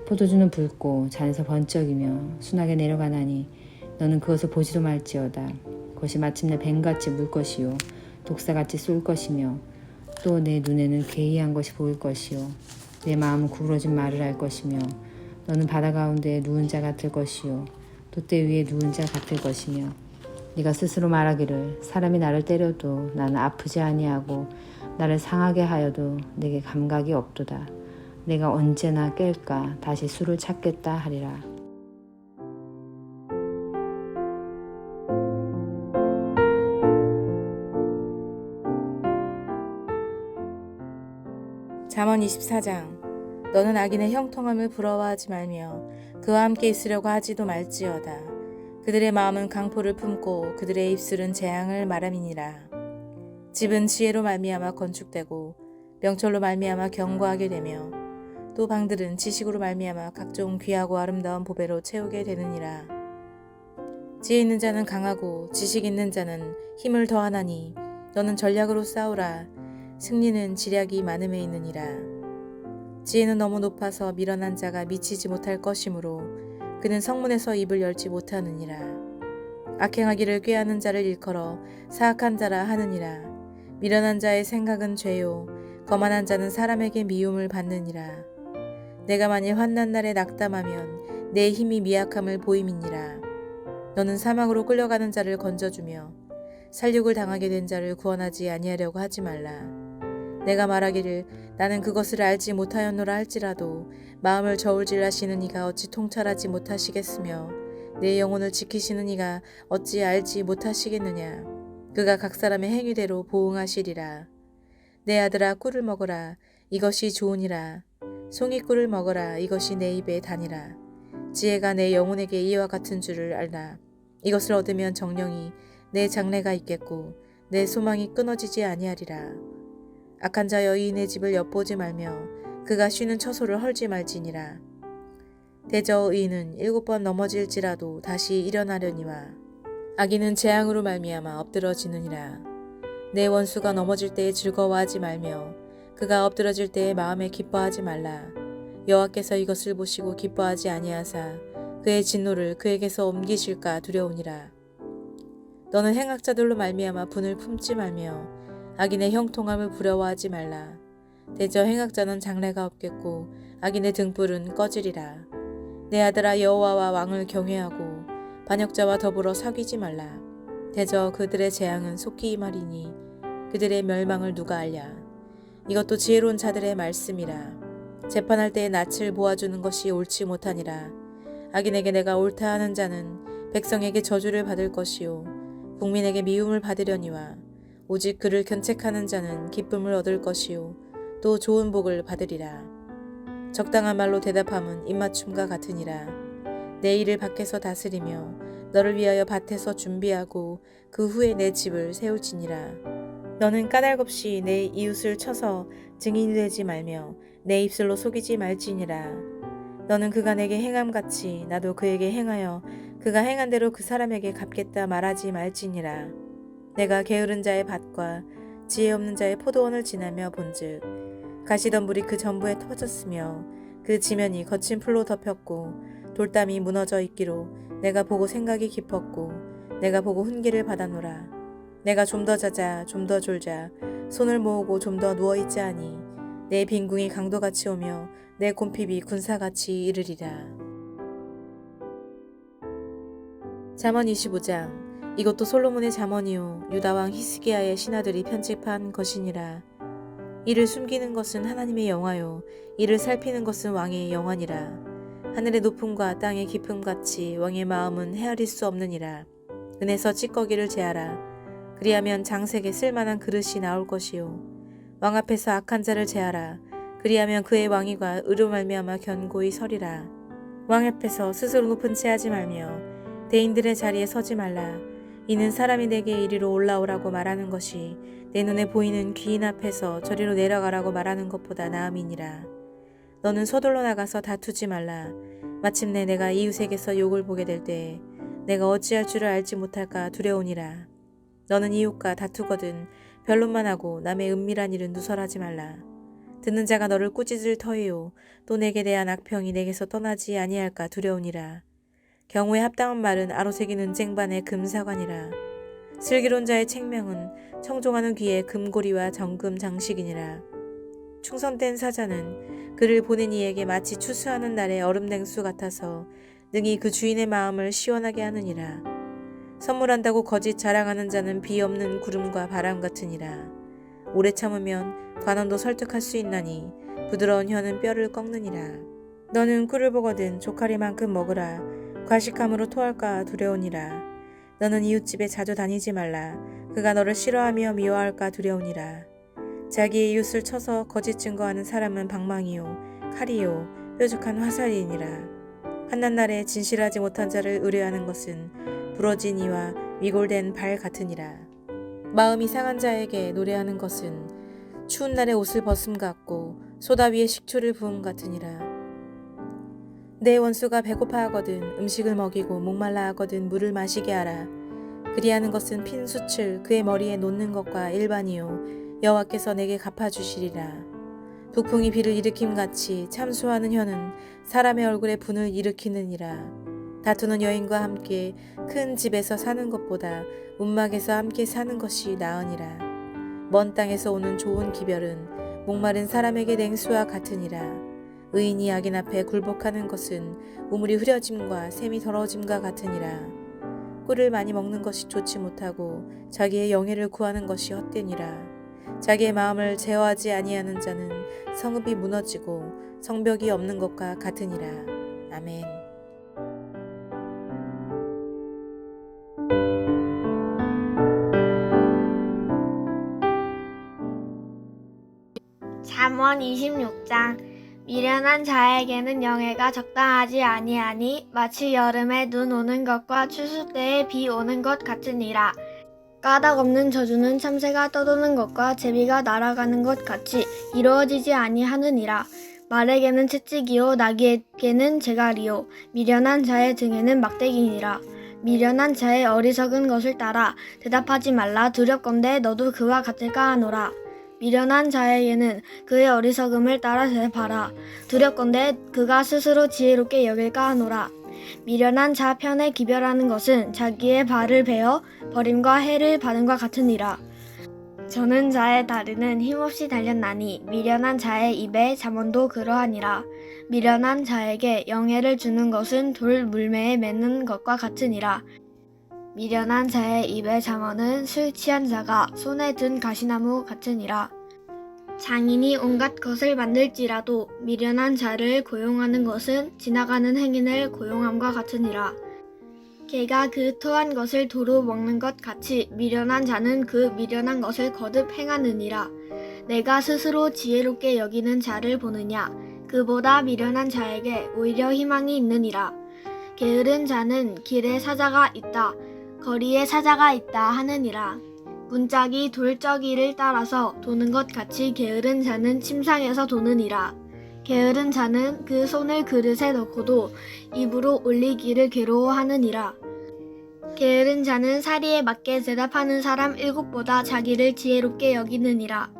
포도주는 붉고 잔에서 번쩍이며 순하게 내려가나니 너는 그것을 보지도 말지어다. 그것이 마침내 뱀같이 물 것이요 독사같이 쏠 것이며 또 내 눈에는 괴이한 것이 보일 것이요 내 마음은 구부러진 말을 할 것이며 너는 바다 가운데 누운 자 같을 것이요 돛대 위에 누운 자 같을 것이며 네가 스스로 말하기를 사람이 나를 때려도 나는 아프지 아니하고 나를 상하게 하여도 내게 감각이 없도다. 내가 언제나 깰까 다시 수를 찾겠다 하리라. 잠언 24장. 너는 악인의 형통함을 부러워하지 말며 그와 함께 있으려고 하지도 말지어다. 그들의 마음은 강포를 품고 그들의 입술은 재앙을 말함이니라. 집은 지혜로 말미암아 건축되고 명철로 말미암아 견고하게 되며 또 방들은 지식으로 말미암아 각종 귀하고 아름다운 보배로 채우게 되느니라. 지혜 있는 자는 강하고 지식 있는 자는 힘을 더하나니 너는 전략으로 싸우라. 승리는 지략이 많음에 있느니라. 지혜는 너무 높아서 미련한 자가 미치지 못할 것이므로 그는 성문에서 입을 열지 못하느니라. 악행하기를 꾀하는 자를 일컬어 사악한 자라 하느니라. 미련한 자의 생각은 죄요 거만한 자는 사람에게 미움을 받느니라. 내가 만일 환난 날에 낙담하면 내 힘이 미약함을 보임이니라. 너는 사망으로 끌려가는 자를 건져주며 살육을 당하게 된 자를 구원하지 아니하려고 하지 말라. 내가 말하기를 나는 그것을 알지 못하였노라 할지라도 마음을 저울질하시는 이가 어찌 통찰하지 못하시겠으며 내 영혼을 지키시는 이가 어찌 알지 못하시겠느냐. 그가 각 사람의 행위대로 보응하시리라. 내 아들아 꿀을 먹어라. 이것이 좋으니라. 송이꿀을 먹어라. 이것이 내 입에 다니라. 지혜가 내 영혼에게 이와 같은 줄을 알라. 이것을 얻으면 정령이 내 장래가 있겠고 내 소망이 끊어지지 아니하리라. 악한 자 여인의 집을 엿보지 말며 그가 쉬는 처소를 헐지 말지니라. 대저 의인은 7번 넘어질지라도 다시 일어나려니와 악인은 재앙으로 말미암아 엎드러지느니라. 내 원수가 넘어질 때에 즐거워하지 말며 그가 엎드러질 때에 마음에 기뻐하지 말라. 여호와께서 이것을 보시고 기뻐하지 아니하사 그의 진노를 그에게서 옮기실까 두려우니라. 너는 행악자들로 말미암아 분을 품지 말며 악인의 형통함을 부러워하지 말라. 대저 행악자는 장래가 없겠고 악인의 등불은 꺼지리라. 내 아들아 여호와와 왕을 경외하고 반역자와 더불어 사귀지 말라. 대저 그들의 재앙은 속히 임하리니 그들의 멸망을 누가 알랴. 이것도 지혜로운 자들의 말씀이라. 재판할 때에 낯을 보아주는 것이 옳지 못하니라. 악인에게 내가 옳다 하는 자는 백성에게 저주를 받을 것이요 국민에게 미움을 받으려니와 오직 그를 견책하는 자는 기쁨을 얻을 것이요 또 좋은 복을 받으리라. 적당한 말로 대답함은 입맞춤과 같으니라. 내 일을 밖에서 다스리며 너를 위하여 밭에서 준비하고 그 후에 내 집을 세울지니라. 너는 까닭없이 내 이웃을 쳐서 증인이 되지 말며 내 입술로 속이지 말지니라. 너는 그가 내게 행함같이 나도 그에게 행하여 그가 행한 대로 그 사람에게 갚겠다 말하지 말지니라. 내가 게으른 자의 밭과 지혜 없는 자의 포도원을 지나며 본즉 가시덤불이 그 전부에 터졌으며 그 지면이 거친 풀로 덮였고 돌담이 무너져 있기로 내가 보고 생각이 깊었고 내가 보고 훈계를 받아노라. 내가 좀 더 자자 좀 더 졸자 손을 모으고 좀 더 누워있자 하니 내 빈궁이 강도같이 오며 내 곰핍이 군사같이 이르리라. 잠언 25장. 이것도 솔로몬의 잠언이요 유다왕 히스기야의 신하들이 편집한 것이니라. 이를 숨기는 것은 하나님의 영화요 이를 살피는 것은 왕의 영화니라. 하늘의 높음과 땅의 깊음같이 왕의 마음은 헤아릴 수 없느니라. 은에서 찌꺼기를 제하라. 그리하면 장색에 쓸만한 그릇이 나올 것이요 왕 앞에서 악한 자를 제하라. 그리하면 그의 왕위가 의로 말미암아 견고히 서리라. 왕 앞에서 스스로 높은 채 하지 말며 대인들의 자리에 서지 말라. 이는 사람이 내게 이리로 올라오라고 말하는 것이 내 눈에 보이는 귀인 앞에서 저리로 내려가라고 말하는 것보다 나음이니라. 너는 서둘러 나가서 다투지 말라. 마침내 내가 이웃에게서 욕을 보게 될 때에 내가 어찌할 줄을 알지 못할까 두려우니라. 너는 이웃과 다투거든 변론만 하고 남의 은밀한 일은 누설하지 말라. 듣는 자가 너를 꾸짖을 터이요 또 내게 대한 악평이 내게서 떠나지 아니할까 두려우니라. 경우에 합당한 말은 아로새긴 은쟁반의 금사관이라. 슬기로운 자의 책명은 청종하는 귀에 금고리와 정금 장식이니라. 충성된 사자는 그를 보낸 이에게 마치 추수하는 날의 얼음 냉수 같아서 능히 그 주인의 마음을 시원하게 하느니라. 선물한다고 거짓 자랑하는 자는 비 없는 구름과 바람 같으니라. 오래 참으면 관원도 설득할 수 있나니 부드러운 혀는 뼈를 꺾느니라. 너는 꿀을 보거든 조카리만큼 먹으라. 과식함으로 토할까 두려우니라. 너는 이웃집에 자주 다니지 말라. 그가 너를 싫어하며 미워할까 두려우니라. 자기의 이웃을 쳐서 거짓 증거하는 사람은 방망이요 칼이요 뾰족한 화살이니라. 한낱날에 진실하지 못한 자를 의뢰하는 것은 부러진 이와 위골된 발 같으니라. 마음이 상한 자에게 노래하는 것은 추운 날에 옷을 벗음 같고 소다 위에 식초를 부음 같으니라. 내 원수가 배고파하거든 음식을 먹이고 목말라 하거든 물을 마시게 하라. 그리하는 것은 핀 숯을 그의 머리에 놓는 것과 일반이요 여호와께서 내게 갚아주시리라. 북풍이 비를 일으킴같이 참수하는 혀는 사람의 얼굴에 분을 일으키느니라. 다투는 여인과 함께 큰 집에서 사는 것보다 움막에서 함께 사는 것이 나으니라. 먼 땅에서 오는 좋은 기별은 목마른 사람에게 냉수와 같으니라. 의인이 악인 앞에 굴복하는 것은 우물이 흐려짐과 샘이 더러워짐과 같으니라. 꿀을 많이 먹는 것이 좋지 못하고 자기의 영예를 구하는 것이 헛되니라. 자기의 마음을 제어하지 아니하는 자는 성읍이 무너지고 성벽이 없는 것과 같으니라. 아멘. 잠언 26장. 미련한 자에게는 영예가 적당하지 아니하니 마치 여름에 눈 오는 것과 추수 때에 비 오는 것 같으니라. 까닭 없는 저주는 참새가 떠도는 것과 제비가 날아가는 것 같이 이루어지지 아니하느니라. 말에게는 채찍이요 나귀에게는 재갈이요 미련한 자의 등에는 막대기니라. 미련한 자의 어리석은 것을 따라 대답하지 말라. 두렵건대 너도 그와 같을까 하노라. 미련한 자에게는 그의 어리석음을 따라 대답하라. 두렵건대 그가 스스로 지혜롭게 여길까 하노라. 미련한 자 편에 기별하는 것은 자기의 발을 베어 버림과 해를 받음과 같으니라. 저는 자의 다리는 힘없이 달렸나니 미련한 자의 입에 잠언도 그러하니라. 미련한 자에게 영예를 주는 것은 돌 물매에 맺는 것과 같으니라. 미련한 자의 입에 잠언은 술 취한 자가 손에 든 가시나무 같으니라. 장인이 온갖 것을 만들지라도 미련한 자를 고용하는 것은 지나가는 행인을 고용함과 같으니라. 개가 그 토한 것을 도로 먹는 것 같이 미련한 자는 그 미련한 것을 거듭 행하느니라. 내가 스스로 지혜롭게 여기는 자를 보느냐? 그보다 미련한 자에게 오히려 희망이 있느니라. 게으른 자는 길에 사자가 있다, 거리에 사자가 있다 하느니라. 문짝이 돌저기를 따라서 도는 것 같이 게으른 자는 침상에서 도느니라. 게으른 자는 그 손을 그릇에 넣고도 입으로 올리기를 괴로워하느니라. 게으른 자는 사리에 맞게 대답하는 사람 7보다 자기를 지혜롭게 여기느니라.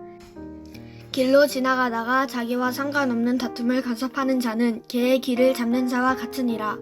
길로 지나가다가 자기와 상관없는 다툼을 간섭하는 자는 개의 길을 잡는 자와 같으니라.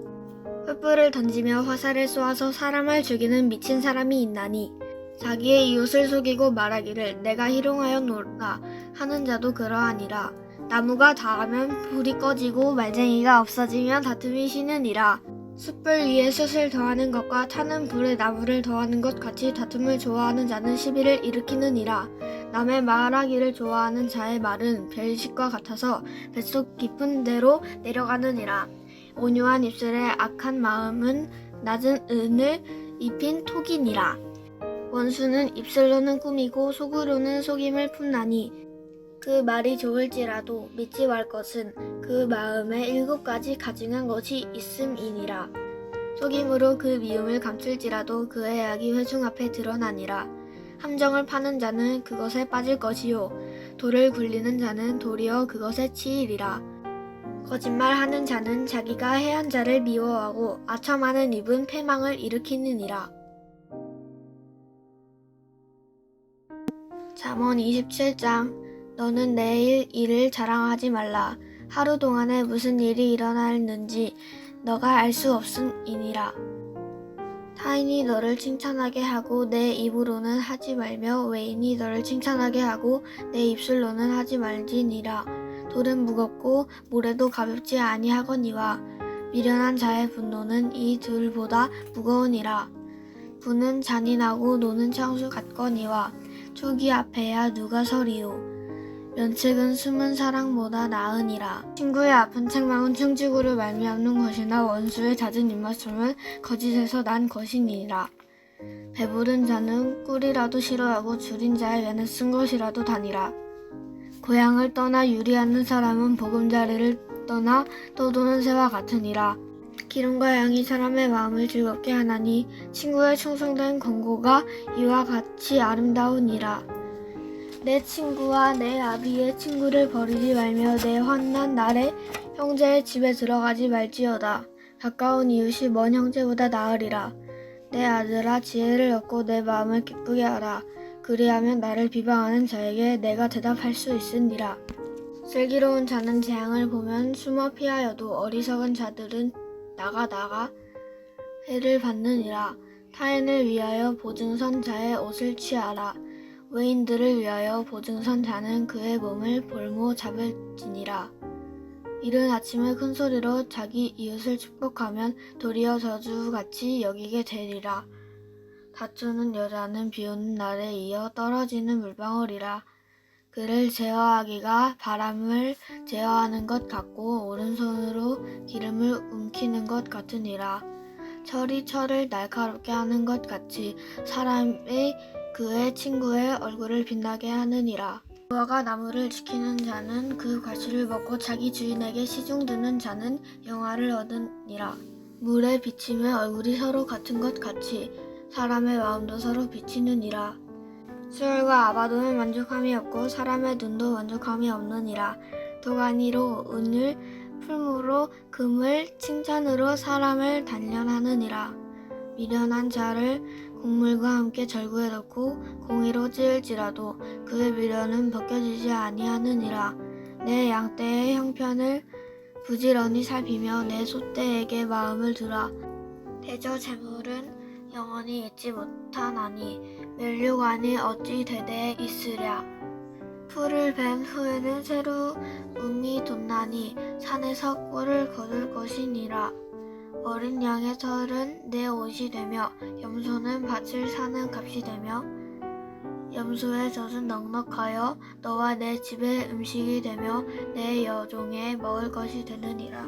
횃불을 던지며 화살을 쏘아서 사람을 죽이는 미친 사람이 있나니 자기의 이웃을 속이고 말하기를 내가 희롱하였노라 하는 자도 그러하니라. 나무가 닿으면 불이 꺼지고 말쟁이가 없어지면 다툼이 쉬느니라. 숯불 위에 숯을 더하는 것과 타는 불에 나무를 더하는 것 같이 다툼을 좋아하는 자는 시비를 일으키느니라. 남의 말하기를 좋아하는 자의 말은 별식과 같아서 뱃속 깊은 데로 내려가느니라. 온유한 입술에 악한 마음은 낮은 은을 입힌 톡이니라. 원수는 입술로는 꾸미고 속으로는 속임을 품나니 그 말이 좋을지라도 믿지 말 것은 그 마음에 7가지 가증한 것이 있음이니라. 속임으로 그 미움을 감출지라도 그의 악이 회중 앞에 드러나니라. 함정을 파는 자는 그것에 빠질 것이요 돌을 굴리는 자는 도리어 그것에 치이리라. 거짓말하는 자는 자기가 해한 자를 미워하고 아첨하는 입은 패망을 일으키느니라. 잠언 27장. 너는 내일 일을 자랑하지 말라. 하루 동안에 무슨 일이 일어났는지 너가 알 수 없음이니라. 타인이 너를 칭찬하게 하고 내 입으로는 하지 말며 외인이 너를 칭찬하게 하고 내 입술로는 하지 말지니라. 돌은 무겁고 모래도 가볍지 아니하거니와 미련한 자의 분노는 이 둘보다 무거우니라. 부는 잔인하고 노는 창수 같거니와 초기 앞에야 누가 서리요. 면책은 숨은 사랑보다 나으니라. 친구의 아픈 책망은 충직으로 말미암는 것이나 원수의 잦은 입맞춤은 거짓에서 난 것이니라. 배부른 자는 꿀이라도 싫어하고 줄인 자의 배는 쓴 것이라도 다니라. 고향을 떠나 유리하는 사람은 보금자리를 떠나 떠도는 새와 같으니라. 기름과 양이 사람의 마음을 즐겁게 하나니 친구의 충성된 권고가 이와 같이 아름다우니라. 내 친구와 내 아비의 친구를 버리지 말며 내 환난 날에 형제의 집에 들어가지 말지어다. 가까운 이웃이 먼 형제보다 나으리라. 내 아들아 지혜를 얻고 내 마음을 기쁘게 하라. 그리하면 나를 비방하는 자에게 내가 대답할 수 있으니라. 슬기로운 자는 재앙을 보면 숨어 피하여도 어리석은 자들은 나가 해를 받느니라. 타인을 위하여 보증선 자의 옷을 취하라. 외인들을 위하여 보증선 자는 그의 몸을 볼모 잡을지니라. 이른 아침에 큰 소리로 자기 이웃을 축복하면 도리어 저주같이 여기게 되리라. 다투는 여자는 비오는 날에 이어 떨어지는 물방울이라. 그를 제어하기가 바람을 제어하는 것 같고 오른손으로 기름을 움키는 것 같으니라. 철이 철을 날카롭게 하는 것 같이 사람이 그의 친구의 얼굴을 빛나게 하느니라. 무화과 나무를 지키는 자는 그 과실을 먹고 자기 주인에게 시중 드는 자는 영화를 얻으니라. 물에 비치면 얼굴이 서로 같은 것 같이 사람의 마음도 서로 비치느니라. 수월과 아바도는 만족함이 없고 사람의 눈도 만족함이 없느니라. 도가니로 은을 풀무로 금을 칭찬으로 사람을 단련하느니라. 미련한 자를 곡물과 함께 절구에 넣고 공의로 찌을지라도 그의 미련은 벗겨지지 아니하느니라. 내 양떼의 형편을 부지런히 살피며 내 소떼에게 마음을 두라. 대저 재물은 영원히 잊지 못하나니 면류관이 어찌 대대에 있으랴. 풀을 벤 후에는 새로움이 돋나니 산에서 꿀을 거둘 것이니라. 어린 양의 털은 내 옷이 되며 염소는 밭을 사는 값이 되며 염소의 젖은 넉넉하여 너와 내 집의 음식이 되며 내 여종의 먹을 것이 되느니라.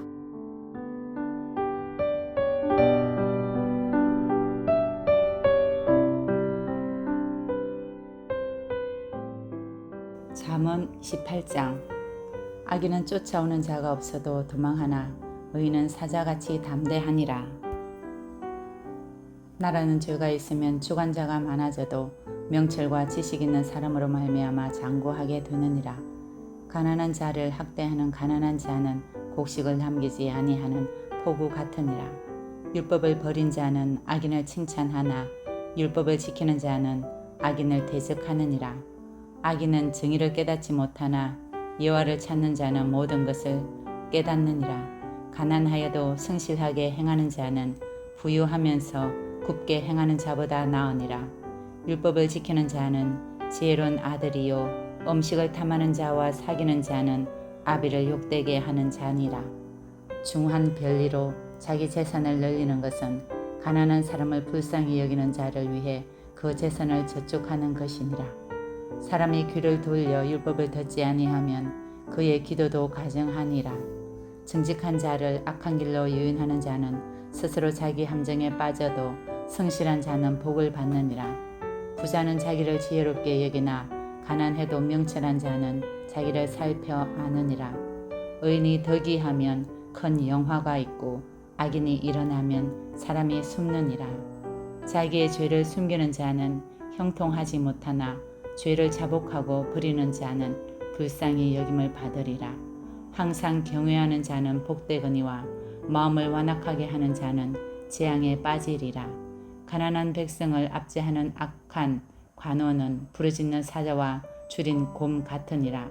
잠언 18장. 악인은 쫓아오는 자가 없어도 도망하나 의인은 사자같이 담대하니라. 나라는 죄가 있으면 주관자가 많아져도 명철과 지식 있는 사람으로 말미암아 장구하게 되느니라. 가난한 자를 학대하는 가난한 자는 곡식을 남기지 아니하는 포구 같으니라. 율법을 버린 자는 악인을 칭찬하나 율법을 지키는 자는 악인을 대적하느니라. 악인은 정의를 깨닫지 못하나 여호와를 찾는 자는 모든 것을 깨닫느니라. 가난하여도 성실하게 행하는 자는 부유하면서 굽게 행하는 자보다 나으니라. 율법을 지키는 자는 지혜로운 아들이요 음식을 탐하는 자와 사귀는 자는 아비를 욕되게 하는 자니라. 중한 별리로 자기 재산을 늘리는 것은 가난한 사람을 불쌍히 여기는 자를 위해 그 재산을 저축하는 것이니라. 사람이 귀를 돌려 율법을 듣지 아니하면 그의 기도도 가증하니라. 정직한 자를 악한 길로 유인하는 자는 스스로 자기 함정에 빠져도 성실한 자는 복을 받느니라. 부자는 자기를 지혜롭게 여기나 가난해도 명철한 자는 자기를 살펴 아느니라. 의인이 덕이하면 큰 영화가 있고 악인이 일어나면 사람이 숨느니라. 자기의 죄를 숨기는 자는 형통하지 못하나 죄를 자복하고 버리는 자는 불쌍히 여김을 받으리라. 항상 경외하는 자는 복되거니와 마음을 완악하게 하는 자는 재앙에 빠지리라. 가난한 백성을 압제하는 악한 관원은 부르짖는 사자와 줄인 곰 같으니라.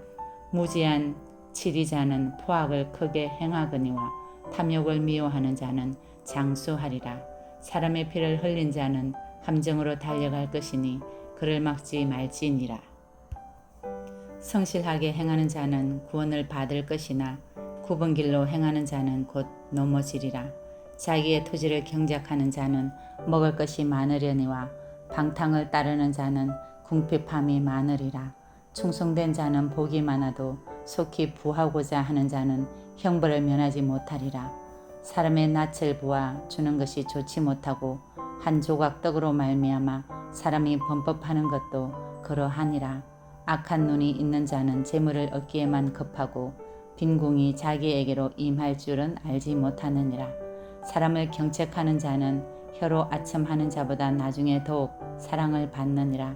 무지한 치리자는 포악을 크게 행하거니와 탐욕을 미워하는 자는 장수하리라. 사람의 피를 흘린 자는 함정으로 달려갈 것이니 그를 막지 말지니라. 성실하게 행하는 자는 구원을 받을 것이나 굽은 길로 행하는 자는 곧 넘어지리라. 자기의 토지를 경작하는 자는 먹을 것이 많으려니와 방탕을 따르는 자는 궁핍함이 많으리라. 충성된 자는 복이 많아도 속히 부하고자 하는 자는 형벌을 면하지 못하리라. 사람의 낯을 보아 주는 것이 좋지 못하고 한 조각 떡으로 말미암아 사람이 범법하는 것도 그러하니라. 악한 눈이 있는 자는 재물을 얻기에만 급하고 빈궁이 자기에게로 임할 줄은 알지 못하느니라. 사람을 경책하는 자는 혀로 아첨하는 자보다 나중에 더욱 사랑을 받느니라.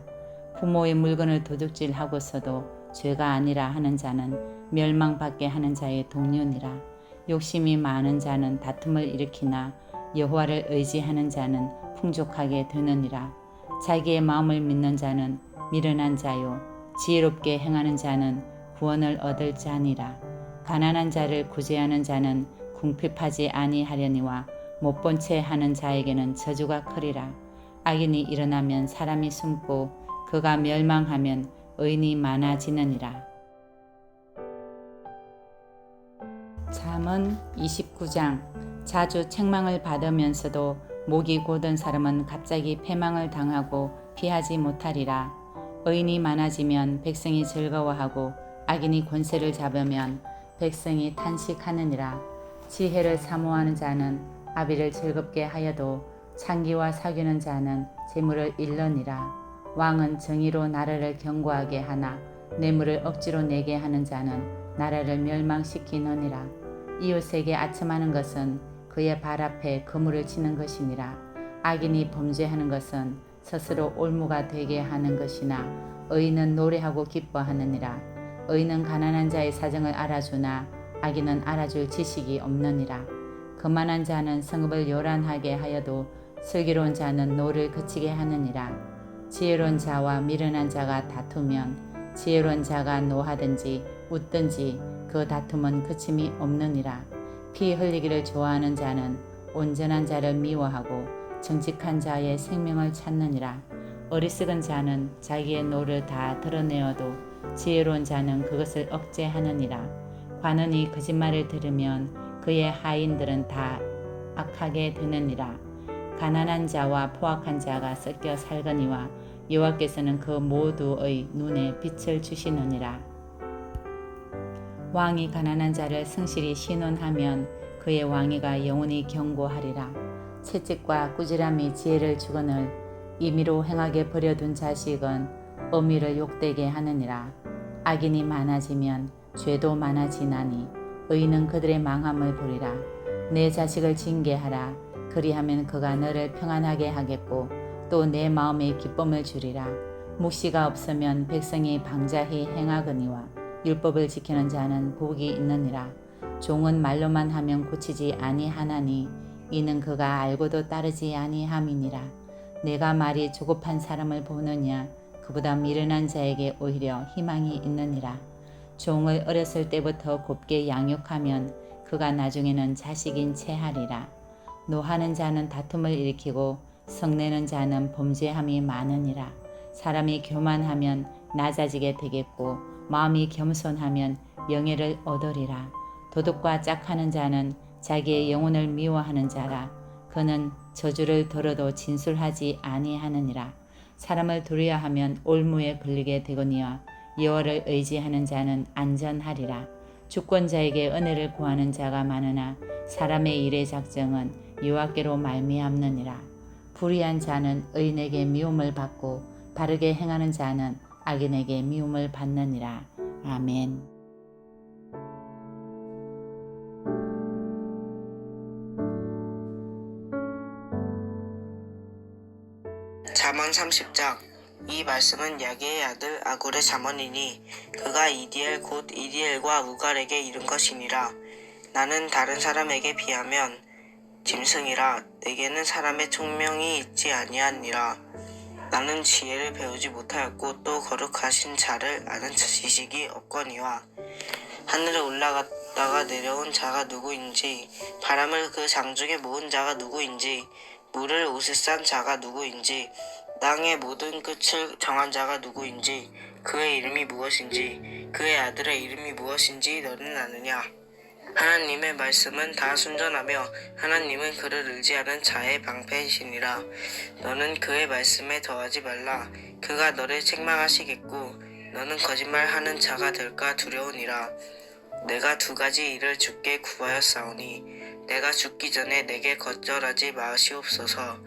부모의 물건을 도둑질하고서도 죄가 아니라 하는 자는 멸망받게 하는 자의 동료니라. 욕심이 많은 자는 다툼을 일으키나 여호와를 의지하는 자는 풍족하게 되느니라. 자기의 마음을 믿는 자는 미련한 자요 지혜롭게 행하는 자는 구원을 얻을 자니라. 가난한 자를 구제하는 자는 궁핍하지 아니하려니와 못본 채 하는 자에게는 저주가 크리라. 악인이 일어나면 사람이 숨고 그가 멸망하면 의인이 많아지느니라. 잠언 29장. 자주 책망을 받으면서도 목이 곧은 사람은 갑자기 패망을 당하고 피하지 못하리라. 의인이 많아지면 백성이 즐거워하고 악인이 권세를 잡으면 백성이 탄식하느니라. 지혜를 사모하는 자는 아비를 즐겁게 하여도 창기와 사귀는 자는 재물을 잃느니라. 왕은 정의로 나라를 견고하게 하나 뇌물을 억지로 내게 하는 자는 나라를 멸망시키느니라. 이웃에게 아첨하는 것은 그의 발 앞에 그물을 치는 것이니라. 악인이 범죄하는 것은 스스로 올무가 되게 하는 것이나 의인은 노래하고 기뻐하느니라. 의인은 가난한 자의 사정을 알아주나 악인은 알아줄 지식이 없느니라. 거만한 자는 성읍을 요란하게 하여도 슬기로운 자는 노를 그치게 하느니라. 지혜로운 자와 미련한 자가 다투면 지혜로운 자가 노하든지 웃든지 그 다툼은 그침이 없느니라. 피 흘리기를 좋아하는 자는 온전한 자를 미워하고 정직한 자의 생명을 찾느니라. 어리석은 자는 자기의 노를 다 드러내어도 지혜로운 자는 그것을 억제하느니라. 관원이 거짓말을 들으면 그의 하인들은 다 악하게 되느니라. 가난한 자와 포악한 자가 섞여 살거니와 여호와께서는 그 모두의 눈에 빛을 주시느니라. 왕이 가난한 자를 성실히 신원하면 그의 왕위가 영원히 견고하리라. 채찍과 꾸지람이 지혜를 주거늘 임의로 행하게 버려둔 자식은 어미를 욕되게 하느니라. 악인이 많아지면 죄도 많아지나니 의인은 그들의 망함을 보리라. 내 자식을 징계하라. 그리하면 그가 너를 평안하게 하겠고 또 내 마음에 기쁨을 주리라. 묵시가 없으면 백성이 방자히 행하거니와 율법을 지키는 자는 복이 있느니라. 종은 말로만 하면 고치지 아니하나니 이는 그가 알고도 따르지 아니함이니라. 내가 말이 조급한 사람을 보느냐 그보다 미련한 자에게 오히려 희망이 있느니라. 종을 어렸을 때부터 곱게 양육하면 그가 나중에는 자식인 채 하리라. 노하는 자는 다툼을 일으키고 성내는 자는 범죄함이 많으니라. 사람이 교만하면 낮아지게 되겠고 마음이 겸손하면 영예를 얻으리라. 도둑과 짝하는 자는 자기의 영혼을 미워하는 자라. 그는 저주를 들어도 진술하지 아니하느니라. 사람을 두려워하면 올무에 걸리게 되거니와 여호와를 의지하는 자는 안전하리라. 주권자에게 은혜를 구하는 자가 많으나 사람의 일의 작정은 여호와께로 말미암느니라. 불의한 자는 의인에게 미움을 받고 바르게 행하는 자는 악인에게 미움을 받느니라. 아멘. 잠언 30장. 이 말씀은 야게의 아들 아굴의 잠언이니 그가 이디엘 곧 이디엘과 우갈에게 이른 것이니라. 나는 다른 사람에게 비하면 짐승이라. 내게는 사람의 총명이 있지 아니하니라. 나는 지혜를 배우지 못하였고 또 거룩하신 자를 아는 지식이 없거니와 하늘에 올라갔다가 내려온 자가 누구인지 바람을 그 장중에 모은 자가 누구인지 물을 옷에 싼 자가 누구인지, 땅의 모든 끝을 정한 자가 누구인지, 그의 이름이 무엇인지, 그의 아들의 이름이 무엇인지 너는 아느냐? 하나님의 말씀은 다 순전하며 하나님은 그를 의지하는 자의 방패이시니라. 너는 그의 말씀에 더하지 말라. 그가 너를 책망하시겠고 너는 거짓말하는 자가 될까 두려우니라. 내가 두 가지 일을 주께 구하였사오니 내가 죽기 전에 내게 거절하지 마시옵소서.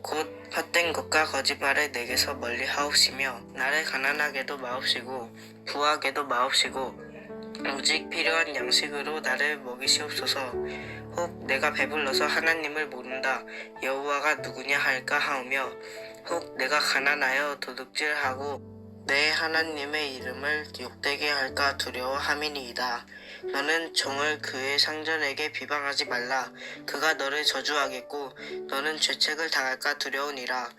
곧 헛된 것과 거짓말을 내게서 멀리 하옵시며 나를 가난하게도 마옵시고 부하게도 마옵시고 오직 필요한 양식으로 나를 먹이시옵소서. 혹 내가 배불러서 하나님을 모른다 여호와가 누구냐 할까 하오며 혹 내가 가난하여 도둑질하고 내 하나님의 이름을 욕되게 할까 두려워함이니이다. 너는 종을 그의 상전에게 비방하지 말라. 그가 너를 저주하겠고 너는 죄책을 당할까 두려우니라.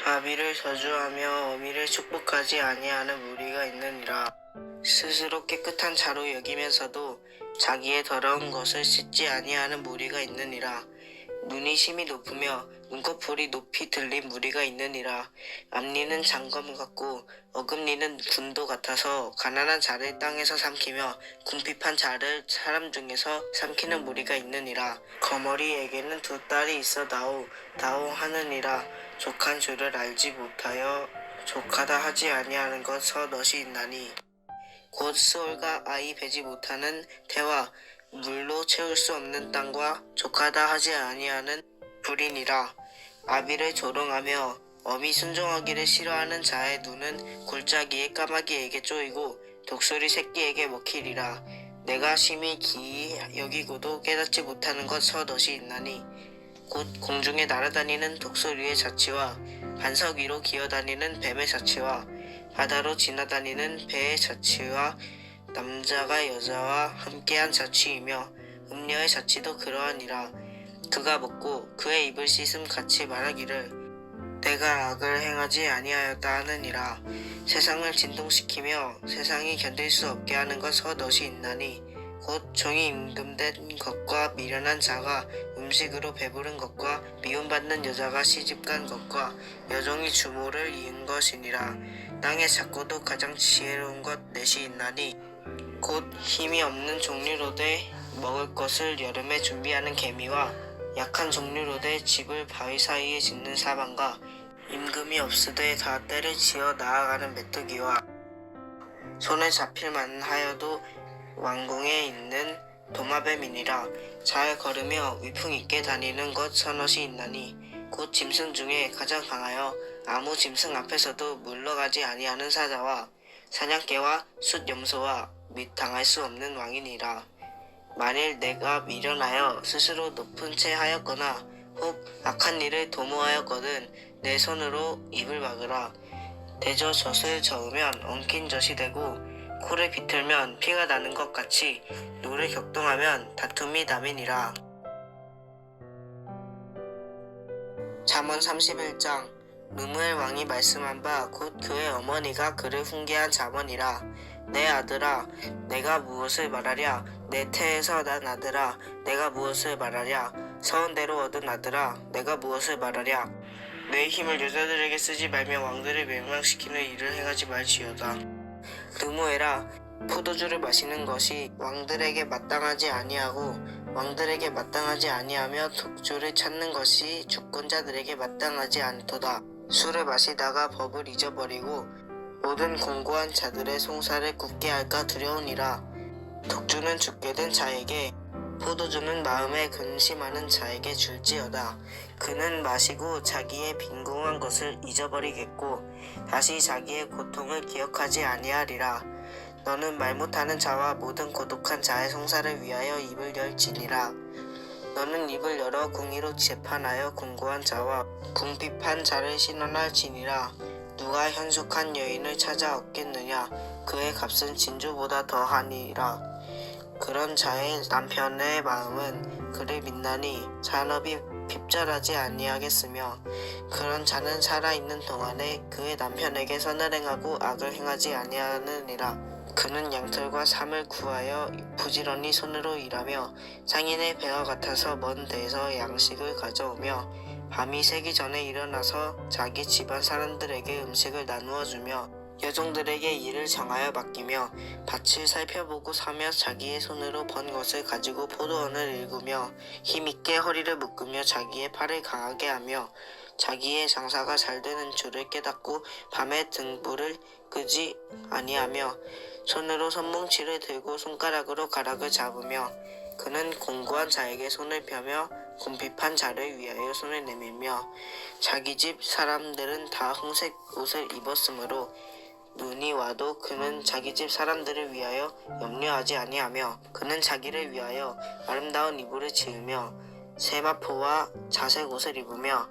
아비를 저주하며 어미를 축복하지 아니하는 무리가 있느니라. 스스로 깨끗한 자로 여기면서도 자기의 더러운 것을 씻지 아니하는 무리가 있느니라. 눈이 심히 높으며 눈꺼풀이 높이 들린 무리가 있느니라. 앞니는 장검 같고 어금니는 군도 같아서 가난한 자를 땅에서 삼키며 궁핍한 자를 사람 중에서 삼키는 무리가 있느니라. 거머리에게는 두 딸이 있어 다오 하느니라. 족한 줄을 알지 못하여 족하다 하지 아니하는 것 서넛이 있나니 곧 수월과 아이 베지 못하는 태와 물로 채울 수 없는 땅과 족하다 하지 아니하는 불이니라. 아비를 조롱하며 어미 순종하기를 싫어하는 자의 눈은 골짜기에 까마귀에게 쪼이고 독수리 새끼에게 먹히리라. 내가 심히 기이 여기고도 깨닫지 못하는 것 서넛이 있나니 곧 공중에 날아다니는 독수리의 자치와 반석 위로 기어다니는 뱀의 자치와 바다로 지나다니는 배의 자치와 남자가 여자와 함께한 자취이며 음녀의 자취도 그러하니라. 그가 먹고 그의 입을 씻음 같이 말하기를 내가 악을 행하지 아니하였다 하느니라. 세상을 진동시키며 세상이 견딜 수 없게 하는 것 서넛이 있나니 곧 종이 임금된 것과 미련한 자가 음식으로 배부른 것과 미움받는 여자가 시집간 것과 여종이 주모를 이은 것이니라. 땅의 작고도 가장 지혜로운 것 넷이 있나니 곧 힘이 없는 종류로되 먹을 것을 여름에 준비하는 개미와 약한 종류로되 집을 바위 사이에 짓는 사방과 임금이 없으되 다 때를 지어 나아가는 메뚜기와 손에 잡힐 만하여도 왕궁에 있는 도마뱀이니라. 잘 걸으며 위풍 있게 다니는 것 서넛이 있나니 곧 짐승 중에 가장 강하여 아무 짐승 앞에서도 물러가지 아니하는 사자와 사냥개와 숫염소와 및 당할 수 없는 왕이니라. 만일 내가 미련하여 스스로 높은 채 하였거나 혹 악한 일을 도모하였거든 내 손으로 입을 막으라. 대저 젖을 저으면 엉킨 젖이 되고 코를 비틀면 피가 나는 것 같이 노를 격동하면 다툼이 남이니라. 잠언 31장. 르무엘 왕이 말씀한 바 곧 그의 어머니가 그를 훈계한 잠언이라. 내 아들아 내가 무엇을 말하랴. 내 태에서 난 아들아 내가 무엇을 말하랴. 서원대로 얻은 아들아 내가 무엇을 말하랴. 내 힘을 여자들에게 쓰지 말며 왕들을 멸망시키는 일을 행하지 말지어다. 르무엘아 포도주를 마시는 것이 왕들에게 마땅하지 아니하고 왕들에게 마땅하지 아니하며 독주를 찾는 것이 주권자들에게 마땅하지 않도다. 술을 마시다가 법을 잊어버리고 모든 공고한 자들의 송사를 굳게 할까 두려우니라. 독주는 죽게 된 자에게 포도주는 마음에 근심하는 자에게 줄지어다. 그는 마시고 자기의 빈궁한 것을 잊어버리겠고 다시 자기의 고통을 기억하지 아니하리라. 너는 말 못하는 자와 모든 고독한 자의 송사를 위하여 입을 열지니라. 너는 입을 열어 궁의로 재판하여 공고한 자와 궁핍한 자를 신원할지니라. 누가 현숙한 여인을 찾아 얻겠느냐. 그의 값은 진주보다 더하니라. 그런 자의 남편의 마음은 그를 믿나니 잔업이 핍절하지 아니하겠으며 그런 자는 살아있는 동안에 그의 남편에게 선을 행하고 악을 행하지 아니하느니라. 그는 양털과 삼을 구하여 부지런히 손으로 일하며 장인의 배와 같아서 먼 데에서 양식을 가져오며 밤이 새기 전에 일어나서 자기 집안 사람들에게 음식을 나누어 주며 여종들에게 일을 정하여 맡기며 밭을 살펴보고 사며 자기의 손으로 번 것을 가지고 포도원을 일구며 힘있게 허리를 묶으며 자기의 팔을 강하게 하며 자기의 장사가 잘 되는 줄을 깨닫고 밤에 등불을 끄지 아니하며 손으로 손뭉치를 들고 손가락으로 가락을 잡으며 그는 공고한 자에게 손을 펴며 궁핍한 자를 위하여 손을 내밀며 자기 집 사람들은 다 홍색 옷을 입었으므로 눈이 와도 그는 자기 집 사람들을 위하여 염려하지 아니하며 그는 자기를 위하여 아름다운 이불을 지으며 세마포와 자색 옷을 입으며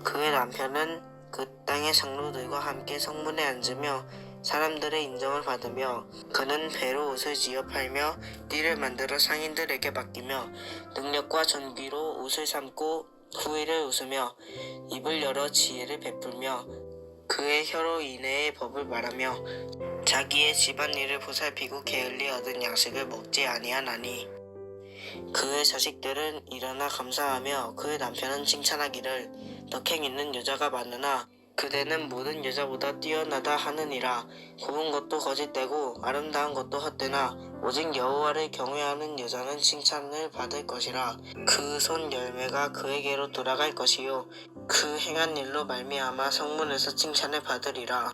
그의 남편은 그 땅의 장로들과 함께 성문에 앉으며 사람들의 인정을 받으며 그는 배로 옷을 지어 팔며 띠를 만들어 상인들에게 맡기며 능력과 존귀로 옷을 삼고 후일을 웃으며 입을 열어 지혜를 베풀며 그의 혀로 인애의 법을 말하며 자기의 집안일을 보살피고 게을리 얻은 양식을 먹지 아니하나니 그의 자식들은 일어나 감사하며 그의 남편은 칭찬하기를 덕행 있는 여자가 많으나 그대는 모든 여자보다 뛰어나다 하느니라. 고운 것도 거짓되고 아름다운 것도 헛되나 오직 여호와를 경외하는 여자는 칭찬을 받을 것이라. 그 손 열매가 그에게로 돌아갈 것이요 그 행한 일로 말미암아 성문에서 칭찬을 받으리라.